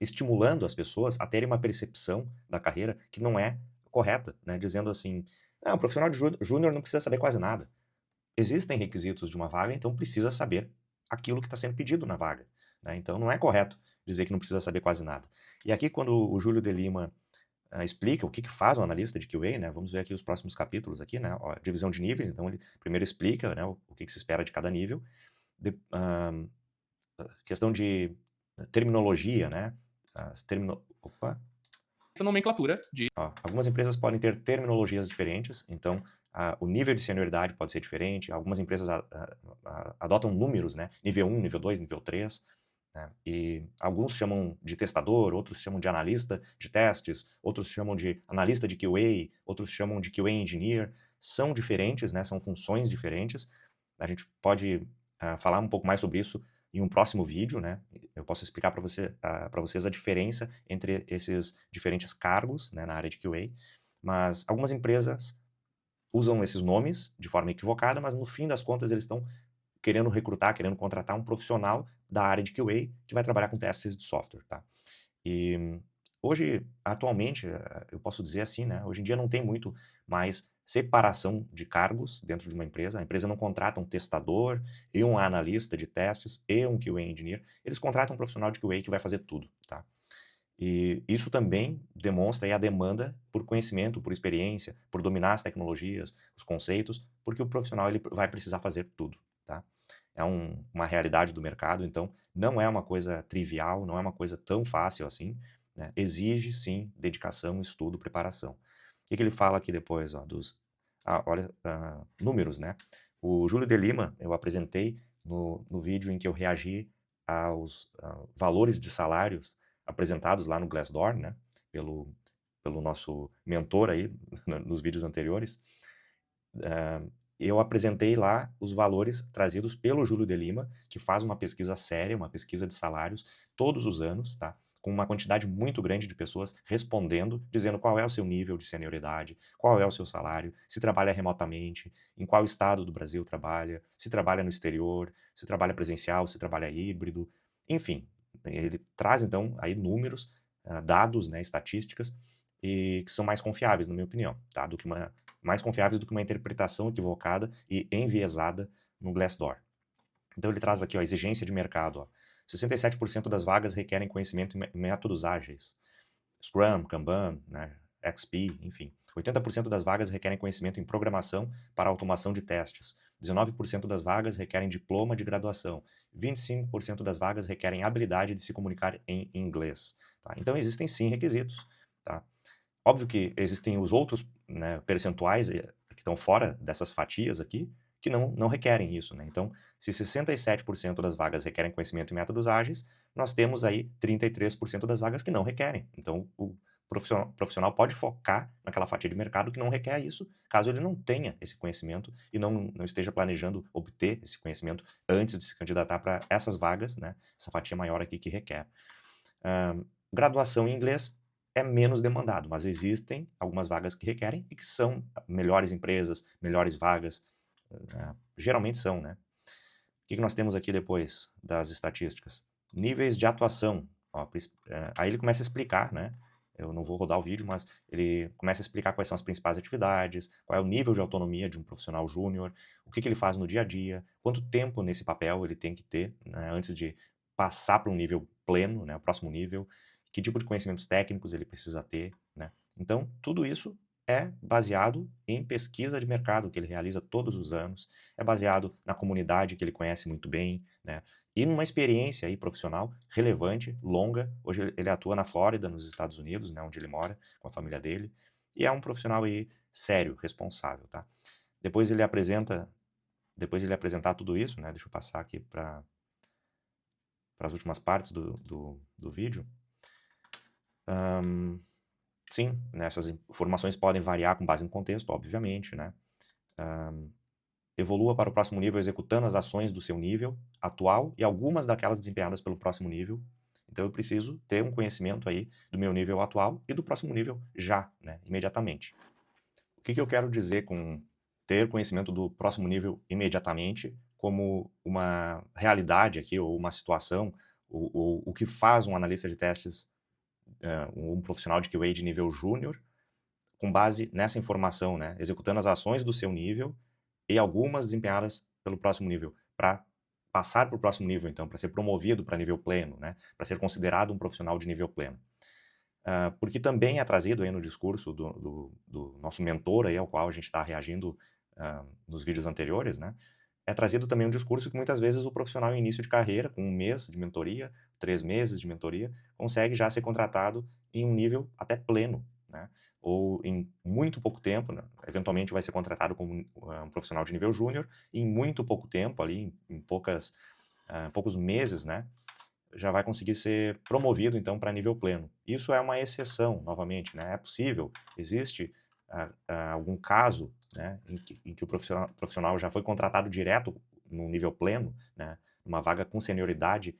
estimulando as pessoas a terem uma percepção da carreira que não é correta, né, dizendo assim, ah, o profissional de júnior não precisa saber quase nada. Existem requisitos de uma vaga, então precisa saber aquilo que está sendo pedido na vaga, né? Então não é correto dizer que não precisa saber quase nada. E aqui, quando o Júlio de Lima explica o que faz um analista de QA, né? Vamos ver aqui os próximos capítulos aqui, né? Ó, divisão de níveis, então ele primeiro explica, né, o que se espera de cada nível. Questão de terminologia, né? Opa, Essa nomenclatura de ó, algumas empresas podem ter terminologias diferentes, então o nível de senioridade pode ser diferente. Algumas empresas adotam números, né? Nível 1, nível 2, nível 3. Né? E alguns chamam de testador, outros chamam de analista de testes, outros chamam de analista de QA, outros chamam de QA engineer. São diferentes, né? São funções diferentes. A gente pode falar um pouco mais sobre isso em um próximo vídeo, né? Eu posso explicar para vocês a diferença entre esses diferentes cargos, né, na área de QA, mas algumas empresas usam esses nomes de forma equivocada, mas no fim das contas eles estão querendo recrutar, querendo contratar um profissional da área de QA que vai trabalhar com testes de software, tá? E hoje, atualmente, eu posso dizer assim, né? Hoje em dia não tem muito mais separação de cargos dentro de uma empresa. A empresa não contrata um testador e um analista de testes e um QA engineer. Eles contratam um profissional de QA que vai fazer tudo, tá? E isso também demonstra aí a demanda por conhecimento, por experiência, por dominar as tecnologias, os conceitos, porque o profissional ele vai precisar fazer tudo, tá? É uma realidade do mercado, então não é uma coisa trivial, não é uma coisa tão fácil assim, né? Exige sim dedicação, estudo, preparação. O que ele fala aqui depois, ó, olha, números, né? O Júlio de Lima, eu apresentei no vídeo em que eu reagi aos valores de salários apresentados lá no Glassdoor, né, pelo nosso mentor aí, nos vídeos anteriores. Eu apresentei lá os valores trazidos pelo Júlio de Lima, que faz uma pesquisa séria, uma pesquisa de salários, todos os anos, tá? Com uma quantidade muito grande de pessoas respondendo, dizendo qual é o seu nível de senioridade, qual é o seu salário, se trabalha remotamente, em qual estado do Brasil trabalha, se trabalha no exterior, se trabalha presencial, se trabalha híbrido, enfim. Ele traz, então, aí números, dados, né, estatísticas, e que são mais confiáveis, na minha opinião, tá? Mais confiáveis do que uma interpretação equivocada e enviesada no Glassdoor. Então ele traz aqui, ó, a exigência de mercado, ó. 67% das vagas requerem conhecimento em métodos ágeis. Scrum, Kanban, né, XP, enfim. 80% das vagas requerem conhecimento em programação para automação de testes. 19% das vagas requerem diploma de graduação. 25% das vagas requerem habilidade de se comunicar em inglês. Tá? Então, existem sim requisitos. Tá? Óbvio que existem os outros, né, percentuais que estão fora dessas fatias aqui, que não requerem isso. Né? Então, se 67% das vagas requerem conhecimento em métodos ágeis, nós temos aí 33% das vagas que não requerem. Então, o profissional pode focar naquela fatia de mercado que não requer isso, caso ele não tenha esse conhecimento e não esteja planejando obter esse conhecimento antes de se candidatar para essas vagas, né? Essa fatia maior aqui que requer. Graduação em inglês é menos demandado, mas existem algumas vagas que requerem e que são melhores empresas, melhores vagas, geralmente são, né? O que nós temos aqui depois das estatísticas? Níveis de atuação. Ó, aí ele começa a explicar, né? Eu não vou rodar o vídeo, mas ele começa a explicar quais são as principais atividades, qual é o nível de autonomia de um profissional júnior, o que ele faz no dia a dia, quanto tempo nesse papel ele tem que ter, né, antes de passar para um nível pleno, né, o próximo nível, que tipo de conhecimentos técnicos ele precisa ter, né? Então, tudo isso é baseado em pesquisa de mercado que ele realiza todos os anos, é baseado na comunidade que ele conhece muito bem, né? E numa experiência aí profissional relevante, longa. Hoje ele atua na Flórida, nos Estados Unidos, né, onde ele mora com a família dele, e é um profissional aí sério, responsável, tá? Depois ele apresenta, depois de ele apresentar tudo isso, né, deixa eu passar aqui para as últimas partes do vídeo. Sim, né, essas informações podem variar com base no contexto, obviamente, né? Evolua para o próximo nível executando as ações do seu nível atual e algumas daquelas desempenhadas pelo próximo nível. Então eu preciso ter um conhecimento aí do meu nível atual e do próximo nível já, né, imediatamente. O que eu quero dizer com ter conhecimento do próximo nível imediatamente como uma realidade aqui, ou uma situação, o que faz um analista de testes, um profissional de QA de nível júnior, com base nessa informação, né, executando as ações do seu nível e algumas desempenhadas pelo próximo nível, para passar para o próximo nível, então, para ser promovido para nível pleno, né, para ser considerado um profissional de nível pleno. Porque também é trazido aí no discurso do nosso mentor, aí, ao qual a gente está reagindo nos vídeos anteriores, né, é trazido também um discurso que muitas vezes o profissional em início de carreira, com 1 mês de mentoria, 3 meses de mentoria, consegue já ser contratado em um nível até pleno, né? Ou em muito pouco tempo, né? Eventualmente vai ser contratado como um profissional de nível júnior, e em muito pouco tempo, ali, em poucos meses, né? Já vai conseguir ser promovido, então, para nível pleno. Isso é uma exceção, novamente, né? É possível, existe algum caso, né, em que o profissional já foi contratado direto no nível pleno, né, uma vaga com senioridade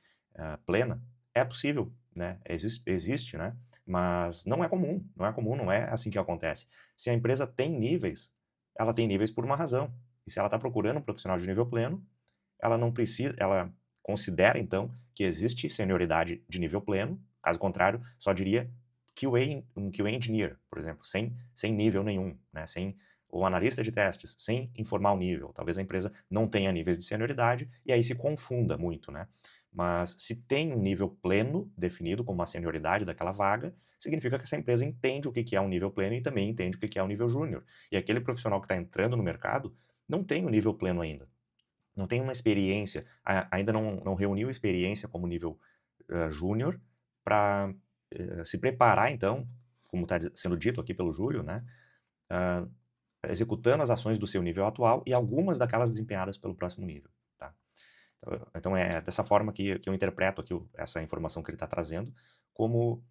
plena, é possível, né, existe, né, mas não é comum, não é assim que acontece. Se a empresa tem níveis, ela tem níveis por uma razão, e se ela está procurando um profissional de nível pleno, ela não precisa, ela considera, então, que existe senioridade de nível pleno, caso contrário, só diria um QA Engineer, por exemplo, sem nível nenhum, né, sem o analista de testes, sem informar o nível. Talvez a empresa não tenha níveis de senioridade e aí se confunda muito, né? Mas se tem um nível pleno definido como uma senioridade daquela vaga, significa que essa empresa entende o que é um nível pleno e também entende o que é um nível júnior. E aquele profissional que está entrando no mercado não tem o nível pleno ainda. Não tem uma experiência, ainda não reuniu experiência como nível júnior para se preparar, então, como está sendo dito aqui pelo Júlio, né, executando as ações do seu nível atual e algumas daquelas desempenhadas pelo próximo nível. Tá? Então é dessa forma que eu interpreto aqui essa informação que ele está trazendo como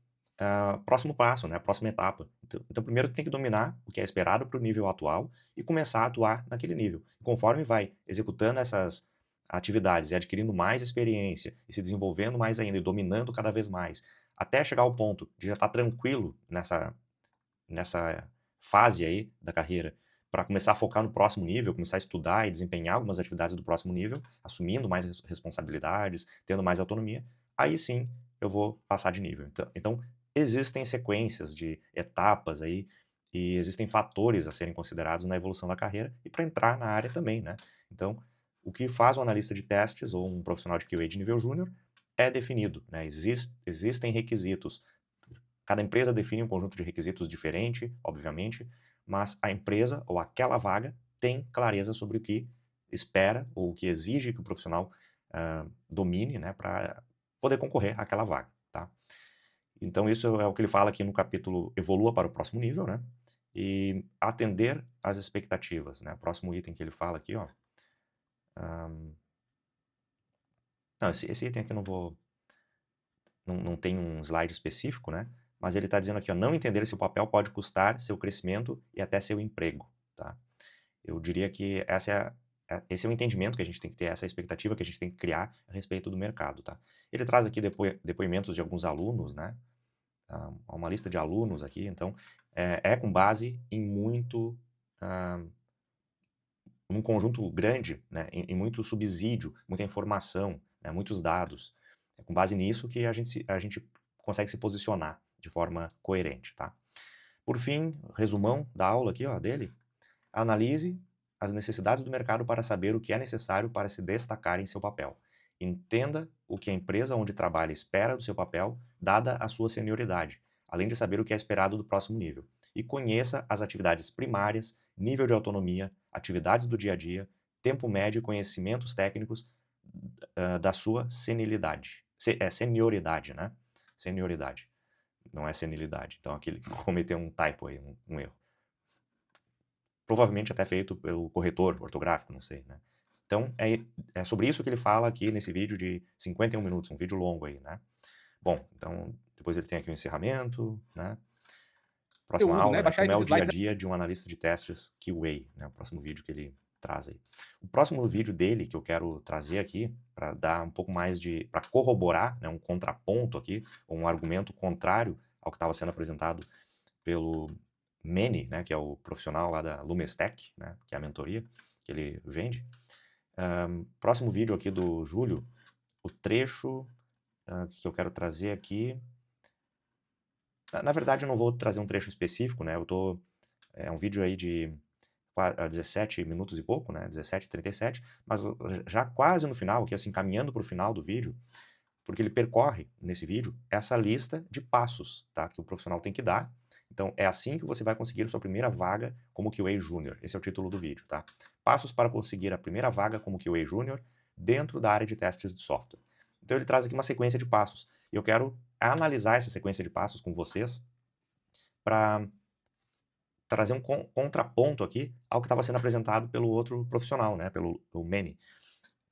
próximo passo, né, a próxima etapa. Então, primeiro tem que dominar o que é esperado para o nível atual e começar a atuar naquele nível. Conforme vai executando essas atividades e adquirindo mais experiência e se desenvolvendo mais ainda e dominando cada vez mais, até chegar ao ponto de já estar tranquilo nessa fase aí da carreira, para começar a focar no próximo nível, começar a estudar e desempenhar algumas atividades do próximo nível, assumindo mais responsabilidades, tendo mais autonomia, aí sim eu vou passar de nível. Então existem sequências de etapas aí e existem fatores a serem considerados na evolução da carreira e para entrar na área também, né? Então, o que faz um analista de testes ou um profissional de QA de nível júnior é definido, né? Existem requisitos Cada empresa define um conjunto de requisitos diferente, obviamente, mas a empresa ou aquela vaga tem clareza sobre o que espera ou o que exige que o profissional domine, né, para poder concorrer àquela vaga, tá? Então isso é o que ele fala aqui no capítulo Evolua para o próximo nível, né? E atender às expectativas, né? O próximo item que ele fala aqui, ó. Não, esse item aqui eu não vou. Não tem um slide específico, né? Mas ele está dizendo aqui, ó, não entender se o papel pode custar seu crescimento e até seu emprego, tá? Eu diria que esse é o entendimento que a gente tem que ter, essa expectativa que a gente tem que criar a respeito do mercado, tá? Ele traz aqui depoimentos de alguns alunos, né? Uma lista de alunos aqui, então é com base em um conjunto grande, né? Em muito subsídio, muita informação, né? Muitos dados. É com base nisso que a gente consegue se posicionar de forma coerente, tá? Por fim, resumão da aula aqui, ó, dele. Analise as necessidades do mercado para saber o que é necessário para se destacar em seu papel. Entenda o que a empresa onde trabalha espera do seu papel, dada a sua senioridade, além de saber o que é esperado do próximo nível. E conheça as atividades primárias, nível de autonomia, atividades do dia a dia, tempo médio e conhecimentos técnicos da sua senilidade. Senioridade, né? Senioridade. Não é senilidade. Então aquele que cometeu um typo aí, um erro. Provavelmente até feito pelo corretor ortográfico, não sei, né? Então, é sobre isso que ele fala aqui nesse vídeo de 51 minutos, um vídeo longo aí, né? Bom, então, depois ele tem aqui o encerramento, né? Próxima Conteúdo, aula, né? né? Baixar Como é esses o dia a slides. dia de um analista de testes QA, né? O próximo vídeo que ele traz aí. O próximo vídeo dele que eu quero trazer aqui, para dar um pouco mais para corroborar, né? Um contraponto aqui, um argumento contrário ao que estava sendo apresentado pelo Manny, né, que é o profissional lá da Lumestech, né, que é a mentoria que ele vende. Próximo vídeo aqui do Júlio, o trecho que eu quero trazer aqui. Na verdade, eu não vou trazer um trecho específico, né? É um vídeo aí de 17 minutos e pouco, né? 17h37, mas já quase no final, aqui assim, caminhando para o final do vídeo, porque ele percorre nesse vídeo essa lista de passos, tá? Que o profissional tem que dar. Então, é assim que você vai conseguir sua primeira vaga como QA Júnior. Esse é o título do vídeo, tá? Passos para conseguir a primeira vaga como QA Júnior dentro da área de testes de software. Então, ele traz aqui uma sequência de passos. E eu quero analisar essa sequência de passos com vocês para trazer um contraponto aqui ao que estava sendo apresentado pelo outro profissional, né? Pelo Manny.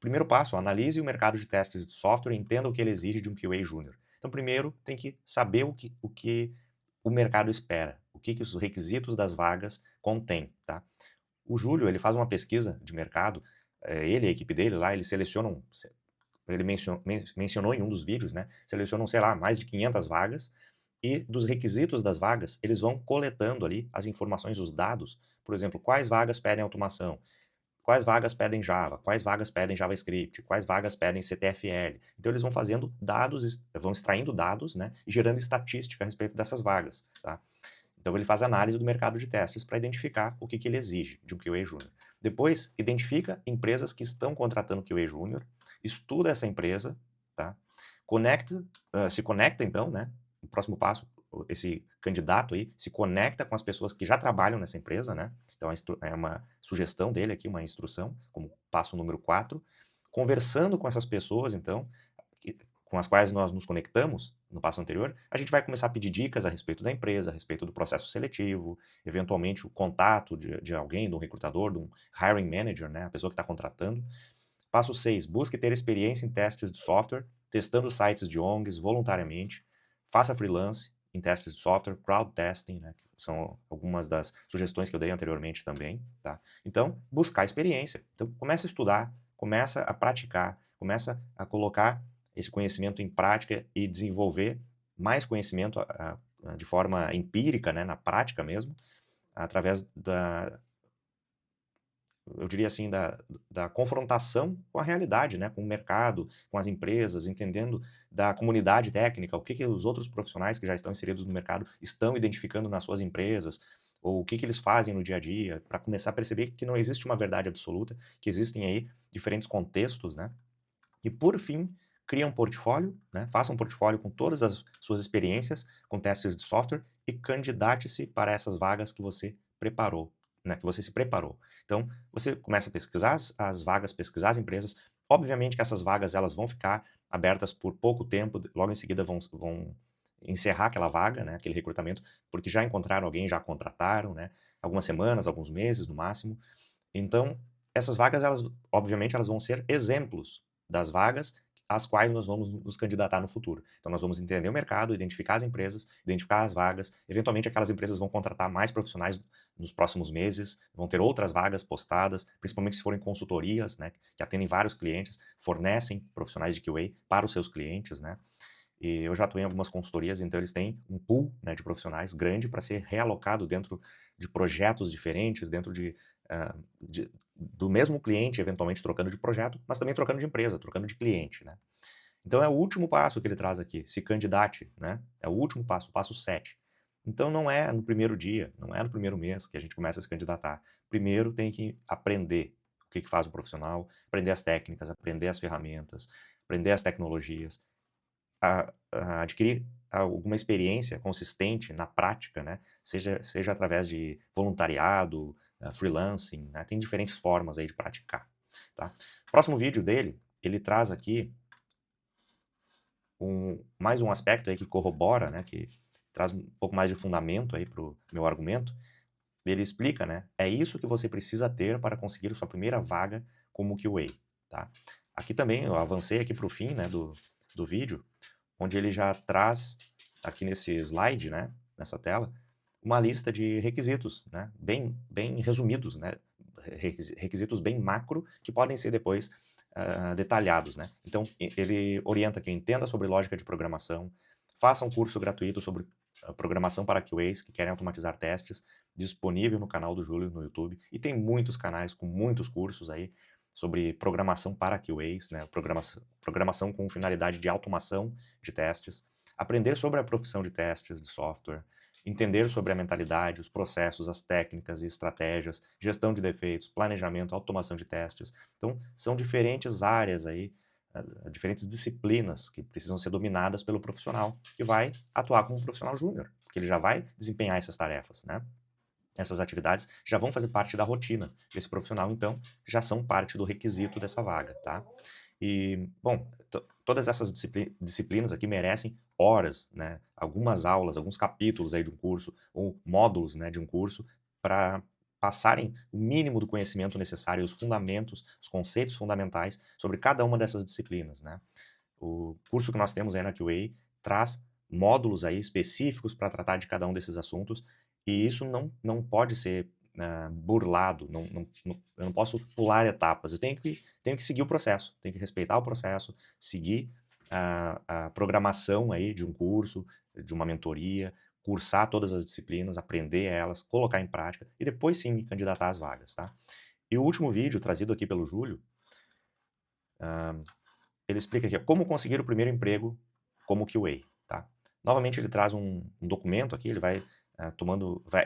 Primeiro passo, analise o mercado de testes de software e entenda o que ele exige de um QA Júnior. Então, primeiro, tem que saber o que o mercado espera, o que os requisitos das vagas contêm, tá? O Júlio, ele faz uma pesquisa de mercado, ele e a equipe dele lá, eles selecionam, ele mencionou em um dos vídeos, né? Selecionam, sei lá, mais de 500 vagas e dos requisitos das vagas, eles vão coletando ali as informações, os dados, por exemplo, quais vagas pedem automação, quais vagas pedem Java, quais vagas pedem JavaScript, quais vagas pedem CTFL. Então eles vão fazendo dados, vão extraindo dados, né, e gerando estatística a respeito dessas vagas, tá? Então ele faz análise do mercado de testes para identificar o que ele exige de um QA Júnior. Depois, identifica empresas que estão contratando QA Júnior, estuda essa empresa, tá? Se conecta então, né? O próximo passo, esse candidato aí se conecta com as pessoas que já trabalham nessa empresa, né? Então é uma sugestão dele aqui, uma instrução, como passo número 4. Conversando com essas pessoas, então, com as quais nós nos conectamos no passo anterior, a gente vai começar a pedir dicas a respeito da empresa, a respeito do processo seletivo, eventualmente o contato de alguém, de um recrutador, de um hiring manager, né? A pessoa que está contratando. Passo 6, busque ter experiência em testes de software, testando sites de ONGs voluntariamente, faça freelance em testes de software, crowd testing, né, que são algumas das sugestões que eu dei anteriormente também, tá? Então, buscar experiência. Então, começa a estudar, começa a praticar, começa a colocar esse conhecimento em prática e desenvolver mais conhecimento de forma empírica, né, na prática mesmo, através eu diria assim, da confrontação com a realidade, né, com o mercado, com as empresas, entendendo da comunidade técnica, o que os outros profissionais que já estão inseridos no mercado estão identificando nas suas empresas, ou o que eles fazem no dia a dia, para começar a perceber que não existe uma verdade absoluta, que existem aí diferentes contextos, né? E por fim, cria um portfólio, né? Faça um portfólio com todas as suas experiências com testes de software e candidate-se para essas vagas que você preparou, né? Que você se preparou. Então, você começa a pesquisar as vagas, pesquisar as empresas. Obviamente que essas vagas elas vão ficar abertas por pouco tempo, logo em seguida vão encerrar aquela vaga, né? Aquele recrutamento, porque já encontraram alguém, já contrataram, né? Algumas semanas, alguns meses no máximo. Então, essas vagas, elas, obviamente, elas vão ser exemplos das vagas às quais nós vamos nos candidatar no futuro. Então, nós vamos entender o mercado, identificar as empresas, identificar as vagas. Eventualmente, aquelas empresas vão contratar mais profissionais nos próximos meses, vão ter outras vagas postadas, principalmente se forem consultorias, né, que atendem vários clientes, fornecem profissionais de QA para os seus clientes, né. E eu já atuei em algumas consultorias, então eles têm um pool, né, de profissionais grande para ser realocado dentro de projetos diferentes, dentro do mesmo cliente, eventualmente trocando de projeto, mas também trocando de empresa, trocando de cliente, né. Então é o último passo que ele traz aqui, se candidate, né, é o último passo, o passo 7. Então não é no primeiro dia, não é no primeiro mês que a gente começa a se candidatar. Primeiro tem que aprender o que faz um profissional, aprender as técnicas, aprender as ferramentas, aprender as tecnologias, adquirir alguma experiência consistente na prática, né, seja através de voluntariado, freelancing, né, tem diferentes formas aí de praticar, tá. Próximo vídeo dele, ele traz aqui mais um aspecto aí que corrobora, né, que traz um pouco mais de fundamento aí para o meu argumento. Ele explica, né, é isso que você precisa ter para conseguir sua primeira vaga como QA, tá. Aqui também eu avancei aqui para o fim, né, do vídeo, onde ele já traz, aqui nesse slide, né, nessa tela, uma lista de requisitos, né, bem resumidos, né, requisitos bem macro, que podem ser depois detalhados, né. Então, ele orienta que entenda sobre lógica de programação, faça um curso gratuito sobre programação para QAs que querem automatizar testes, disponível no canal do Júlio no YouTube, e tem muitos canais com muitos cursos aí sobre programação para QAs, né, programação com finalidade de automação de testes, aprender sobre a profissão de testes de software, entender sobre a mentalidade, os processos, as técnicas e estratégias, gestão de defeitos, planejamento, automação de testes. Então, são diferentes áreas aí, diferentes disciplinas que precisam ser dominadas pelo profissional, que vai atuar como um profissional júnior, porque ele já vai desempenhar essas tarefas, né? Essas atividades já vão fazer parte da rotina desse profissional, então já são parte do requisito dessa vaga, tá? E, bom, todas essas disciplinas aqui merecem horas, né? Algumas aulas, alguns capítulos aí de um curso, ou módulos, né, de um curso, para passarem o mínimo do conhecimento necessário, os fundamentos, os conceitos fundamentais sobre cada uma dessas disciplinas, né? O curso que nós temos aí na QA traz módulos aí específicos para tratar de cada um desses assuntos, e isso não pode ser burlado, eu não posso pular etapas, eu tenho que seguir o processo, tenho que respeitar o processo, seguir a programação aí de um curso, de uma mentoria, cursar todas as disciplinas, aprender elas, colocar em prática, e depois sim me candidatar às vagas, tá? E o último vídeo trazido aqui pelo Júlio, ele explica aqui como conseguir o primeiro emprego como QA, tá? Novamente ele traz um documento aqui, ele vai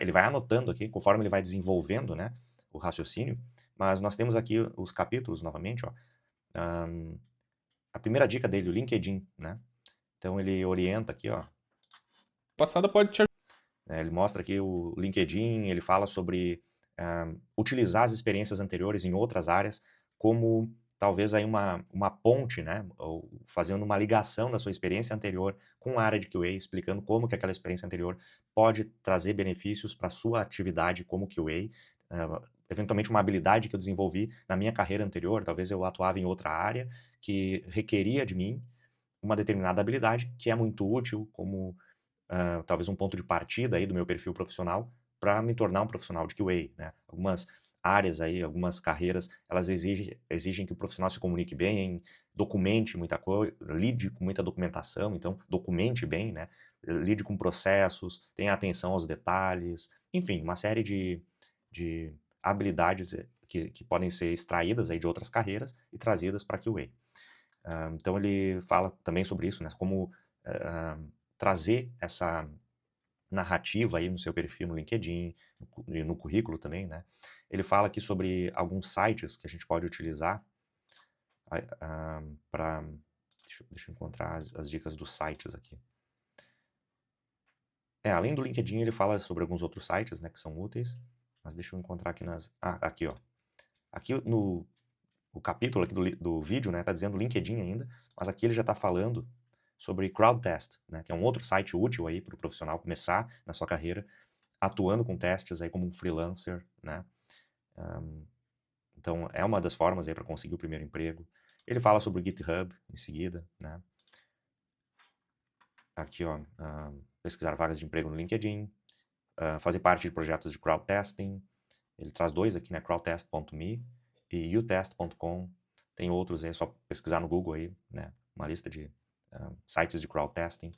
ele vai anotando aqui, conforme ele vai desenvolvendo, né, o raciocínio, mas nós temos aqui os capítulos novamente, ó. A primeira dica dele, o LinkedIn, né? Então ele orienta aqui, ó. Passada pode te Ele mostra aqui o LinkedIn, ele fala sobre utilizar as experiências anteriores em outras áreas como talvez aí uma ponte, né, ou fazendo uma ligação da sua experiência anterior com a área de QA, explicando como que aquela experiência anterior pode trazer benefícios para a sua atividade como QA, eventualmente uma habilidade que eu desenvolvi na minha carreira anterior, talvez eu atuava em outra área que requeria de mim uma determinada habilidade que é muito útil como talvez um ponto de partida aí do meu perfil profissional para me tornar um profissional de QA, né? Algumas áreas aí, algumas carreiras, elas exigem que o profissional se comunique bem, documente muita coisa, lide com muita documentação, então documente bem, né? Lide com processos, tenha atenção aos detalhes, enfim, uma série de habilidades que podem ser extraídas aí de outras carreiras e trazidas para QA. Então ele fala também sobre isso, né? Como trazer essa narrativa aí no seu perfil no LinkedIn e no currículo também, né? Ele fala aqui sobre alguns sites que a gente pode utilizar para Deixa eu encontrar as dicas dos sites aqui. Além do LinkedIn, ele fala sobre alguns outros sites, né, que são úteis, mas deixa eu encontrar aqui aqui, ó. Aqui o capítulo aqui do vídeo, né, tá dizendo LinkedIn ainda, mas aqui ele já tá falando sobre Crowdtest, né, que é um outro site útil aí para o profissional começar na sua carreira atuando com testes aí como um freelancer, né. Então é uma das formas aí para conseguir o primeiro emprego. Ele fala sobre o GitHub em seguida, né. Aqui, ó, pesquisar vagas de emprego no LinkedIn, fazer parte de projetos de crowdtesting. Ele traz dois aqui, né, crowdtest.me e utest.com. Tem outros aí, é só pesquisar no Google aí, né, uma lista de sites de crowdtesting.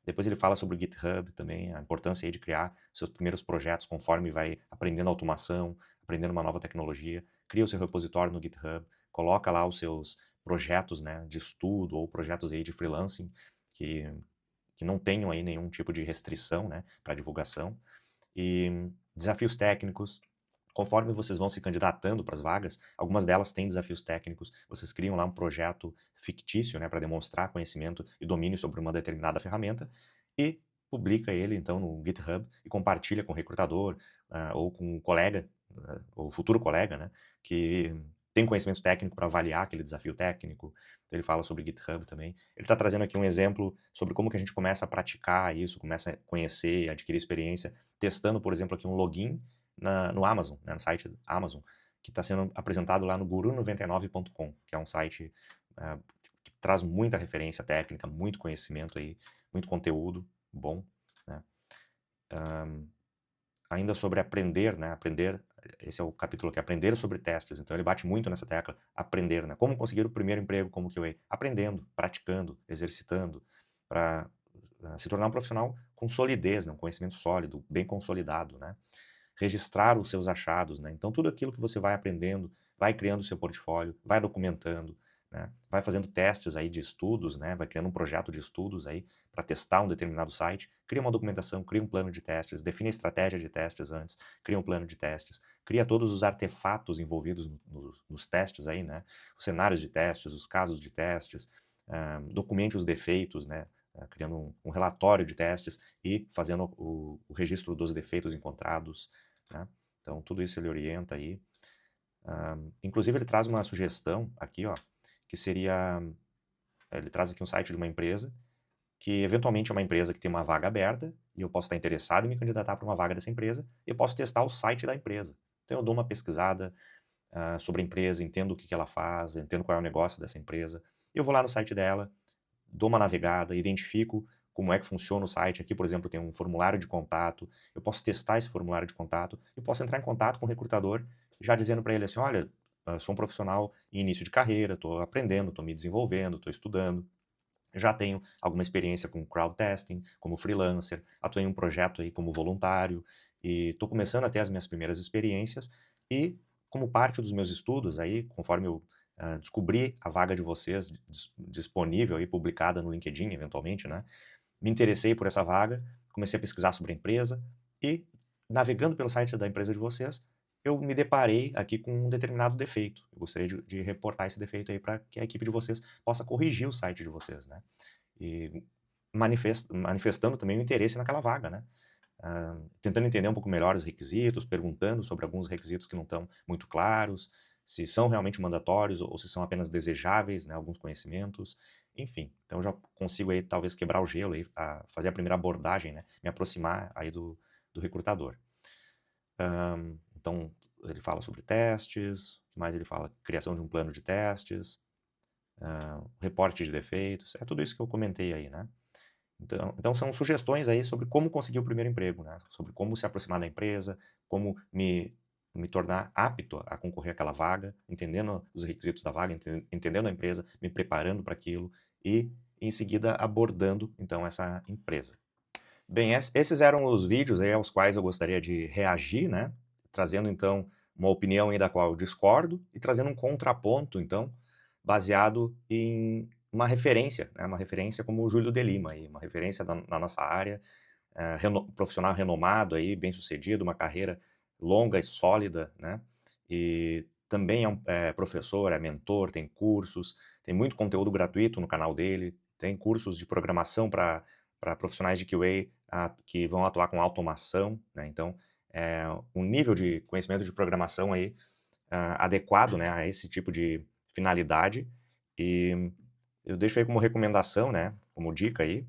Depois ele fala sobre o GitHub também, a importância aí de criar seus primeiros projetos conforme vai aprendendo automação, aprendendo uma nova tecnologia. Cria o seu repositório no GitHub, coloca lá os seus projetos, né, de estudo ou projetos aí de freelancing que não tenham aí nenhum tipo de restrição, né, para divulgação. E desafios técnicos. Conforme vocês vão se candidatando para as vagas, algumas delas têm desafios técnicos. Vocês criam lá um projeto fictício, né, para demonstrar conhecimento e domínio sobre uma determinada ferramenta e publica ele, então, no GitHub e compartilha com o recrutador ou com um colega, ou futuro colega, né, que tem conhecimento técnico para avaliar aquele desafio técnico. Então, ele fala sobre GitHub também. Ele está trazendo aqui um exemplo sobre como que a gente começa a praticar isso, começa a conhecer, adquirir experiência, testando, por exemplo, aqui um login no Amazon, né, no site Amazon, que está sendo apresentado lá no guru99.com, que é um site que traz muita referência técnica, muito conhecimento aí, muito conteúdo bom, né. Ainda sobre aprender, né, esse é o capítulo que é aprender sobre testes, então ele bate muito nessa tecla, aprender, né, como conseguir o primeiro emprego como QA, aprendendo, praticando, exercitando, para se tornar um profissional com solidez, né, um conhecimento sólido, bem consolidado, né. Registrar os seus achados, né, então tudo aquilo que você vai aprendendo, vai criando o seu portfólio, vai documentando, né, vai fazendo testes aí de estudos, né, vai criando um projeto de estudos aí para testar um determinado site, cria uma documentação, cria um plano de testes, define a estratégia de testes antes, cria um plano de testes, cria todos os artefatos envolvidos nos testes aí, né, os cenários de testes, os casos de testes, documente os defeitos, né, criando um relatório de testes e fazendo o registro dos defeitos encontrados, né. Então tudo isso ele orienta aí. Inclusive ele traz uma sugestão aqui, ó, que seria, ele traz aqui um site de uma empresa, que eventualmente é uma empresa que tem uma vaga aberta, e eu posso estar interessado em me candidatar para uma vaga dessa empresa, e eu posso testar o site da empresa. Então eu dou uma pesquisada sobre a empresa, entendo o que ela faz, entendo qual é o negócio dessa empresa, eu vou lá no site dela, dou uma navegada, identifico como é que funciona o site. Aqui, por exemplo, tem um formulário de contato, eu posso testar esse formulário de contato, eu posso entrar em contato com o recrutador, já dizendo para ele assim, olha, sou um profissional em início de carreira, estou aprendendo, estou me desenvolvendo, estou estudando, já tenho alguma experiência com crowd testing, como freelancer, atuei em um projeto aí como voluntário, e estou começando a ter as minhas primeiras experiências, e como parte dos meus estudos aí, conforme eu descobri a vaga de vocês disponível aí, publicada no LinkedIn, eventualmente, né, me interessei por essa vaga, comecei a pesquisar sobre a empresa, e navegando pelo site da empresa de vocês, eu me deparei aqui com um determinado defeito. Eu gostaria de reportar esse defeito aí para que a equipe de vocês possa corrigir o site de vocês, né? E manifestando também o interesse naquela vaga, né? Tentando entender um pouco melhor os requisitos, perguntando sobre alguns requisitos que não estão muito claros, se são realmente mandatórios ou se são apenas desejáveis, né, alguns conhecimentos, enfim. Então eu já consigo aí talvez quebrar o gelo aí, fazer a primeira abordagem, né, me aproximar aí do recrutador. Então ele fala sobre testes, o que mais ele fala? Criação de um plano de testes, reporte de defeitos, é tudo isso que eu comentei aí, né? Então são sugestões aí sobre como conseguir o primeiro emprego, né? Sobre como se aproximar da empresa, como me tornar apto a concorrer àquela vaga, entendendo os requisitos da vaga, entendendo a empresa, me preparando para aquilo e, em seguida, abordando, então, essa empresa. Bem, esses eram os vídeos aí aos quais eu gostaria de reagir, né? Trazendo, então, uma opinião aí da qual eu discordo e trazendo um contraponto, então, baseado em uma referência, né? Uma referência como o Júlio de Lima, aí, uma referência na nossa área, profissional renomado, aí, bem-sucedido, uma carreira longa e sólida, né? E também é professor, é mentor, tem cursos, tem muito conteúdo gratuito no canal dele, tem cursos de programação para profissionais de QA que vão atuar com automação, né? Então, um nível de conhecimento de programação aí adequado, né, a esse tipo de finalidade. E eu deixo aí como recomendação, né, como dica aí,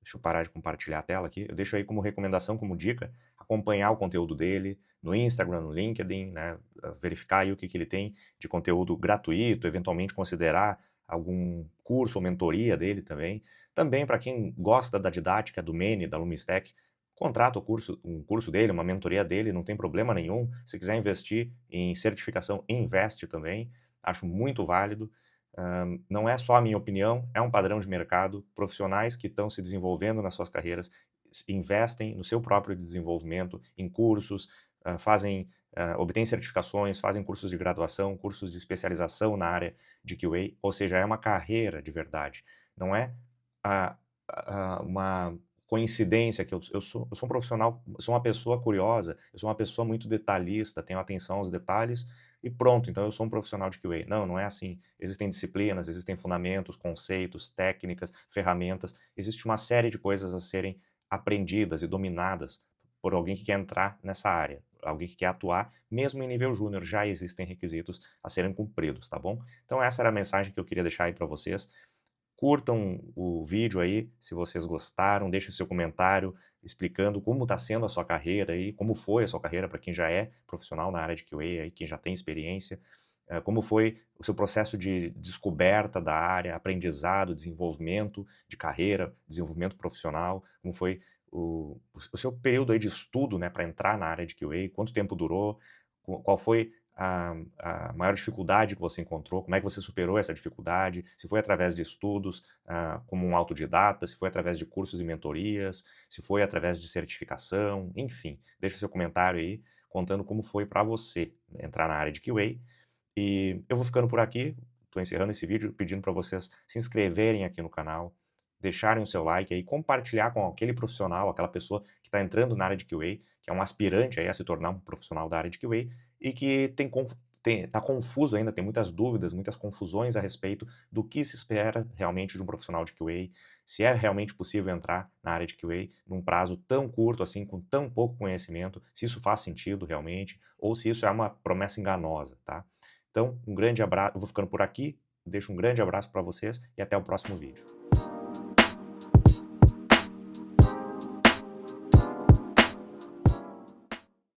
deixa eu parar de compartilhar a tela aqui, eu deixo aí como recomendação, como dica, acompanhar o conteúdo dele no Instagram, no LinkedIn, né, verificar aí o que ele tem de conteúdo gratuito, eventualmente considerar algum curso ou mentoria dele também. Também para quem gosta da didática do Mene, da LumiStack, contrata um curso dele, uma mentoria dele, não tem problema nenhum. Se quiser investir em certificação, investe também, acho muito válido. Não é só a minha opinião, é um padrão de mercado. Profissionais que estão se desenvolvendo nas suas carreiras investem no seu próprio desenvolvimento, em cursos, obtêm certificações, fazem cursos de graduação, cursos de especialização na área de QA, ou seja, é uma carreira de verdade. Não é uma coincidência que eu sou um profissional, eu sou uma pessoa curiosa, eu sou uma pessoa muito detalhista, tenho atenção aos detalhes e pronto, então eu sou um profissional de QA. Não, não é assim. Existem disciplinas, existem fundamentos, conceitos, técnicas, ferramentas, existe uma série de coisas a serem aprendidas e dominadas por alguém que quer entrar nessa área, alguém que quer atuar, mesmo em nível júnior, já existem requisitos a serem cumpridos, tá bom? Então essa era a mensagem que eu queria deixar aí para vocês. Curtam o vídeo aí, se vocês gostaram, deixem o seu comentário explicando como está sendo a sua carreira aí, como foi a sua carreira para quem já é profissional na área de QA, aí, quem já tem experiência, como foi o seu processo de descoberta da área, aprendizado, desenvolvimento de carreira, desenvolvimento profissional, como foi o seu período aí de estudo, né, para entrar na área de QA, quanto tempo durou, qual foi a maior dificuldade que você encontrou, como é que você superou essa dificuldade, se foi através de estudos, como um autodidata, se foi através de cursos e mentorias, se foi através de certificação, enfim, deixa o seu comentário aí, contando como foi para você entrar na área de QA. E eu vou ficando por aqui, estou encerrando esse vídeo, pedindo para vocês se inscreverem aqui no canal, deixarem o seu like aí, compartilhar com aquele profissional, aquela pessoa que está entrando na área de QA, que é um aspirante aí a se tornar um profissional da área de QA e que está confuso ainda, tem muitas dúvidas, muitas confusões a respeito do que se espera realmente de um profissional de QA, se é realmente possível entrar na área de QA num prazo tão curto assim, com tão pouco conhecimento, se isso faz sentido realmente, ou se isso é uma promessa enganosa, tá? Então, um grande abraço, eu vou ficando por aqui, deixo um grande abraço para vocês e até o próximo vídeo.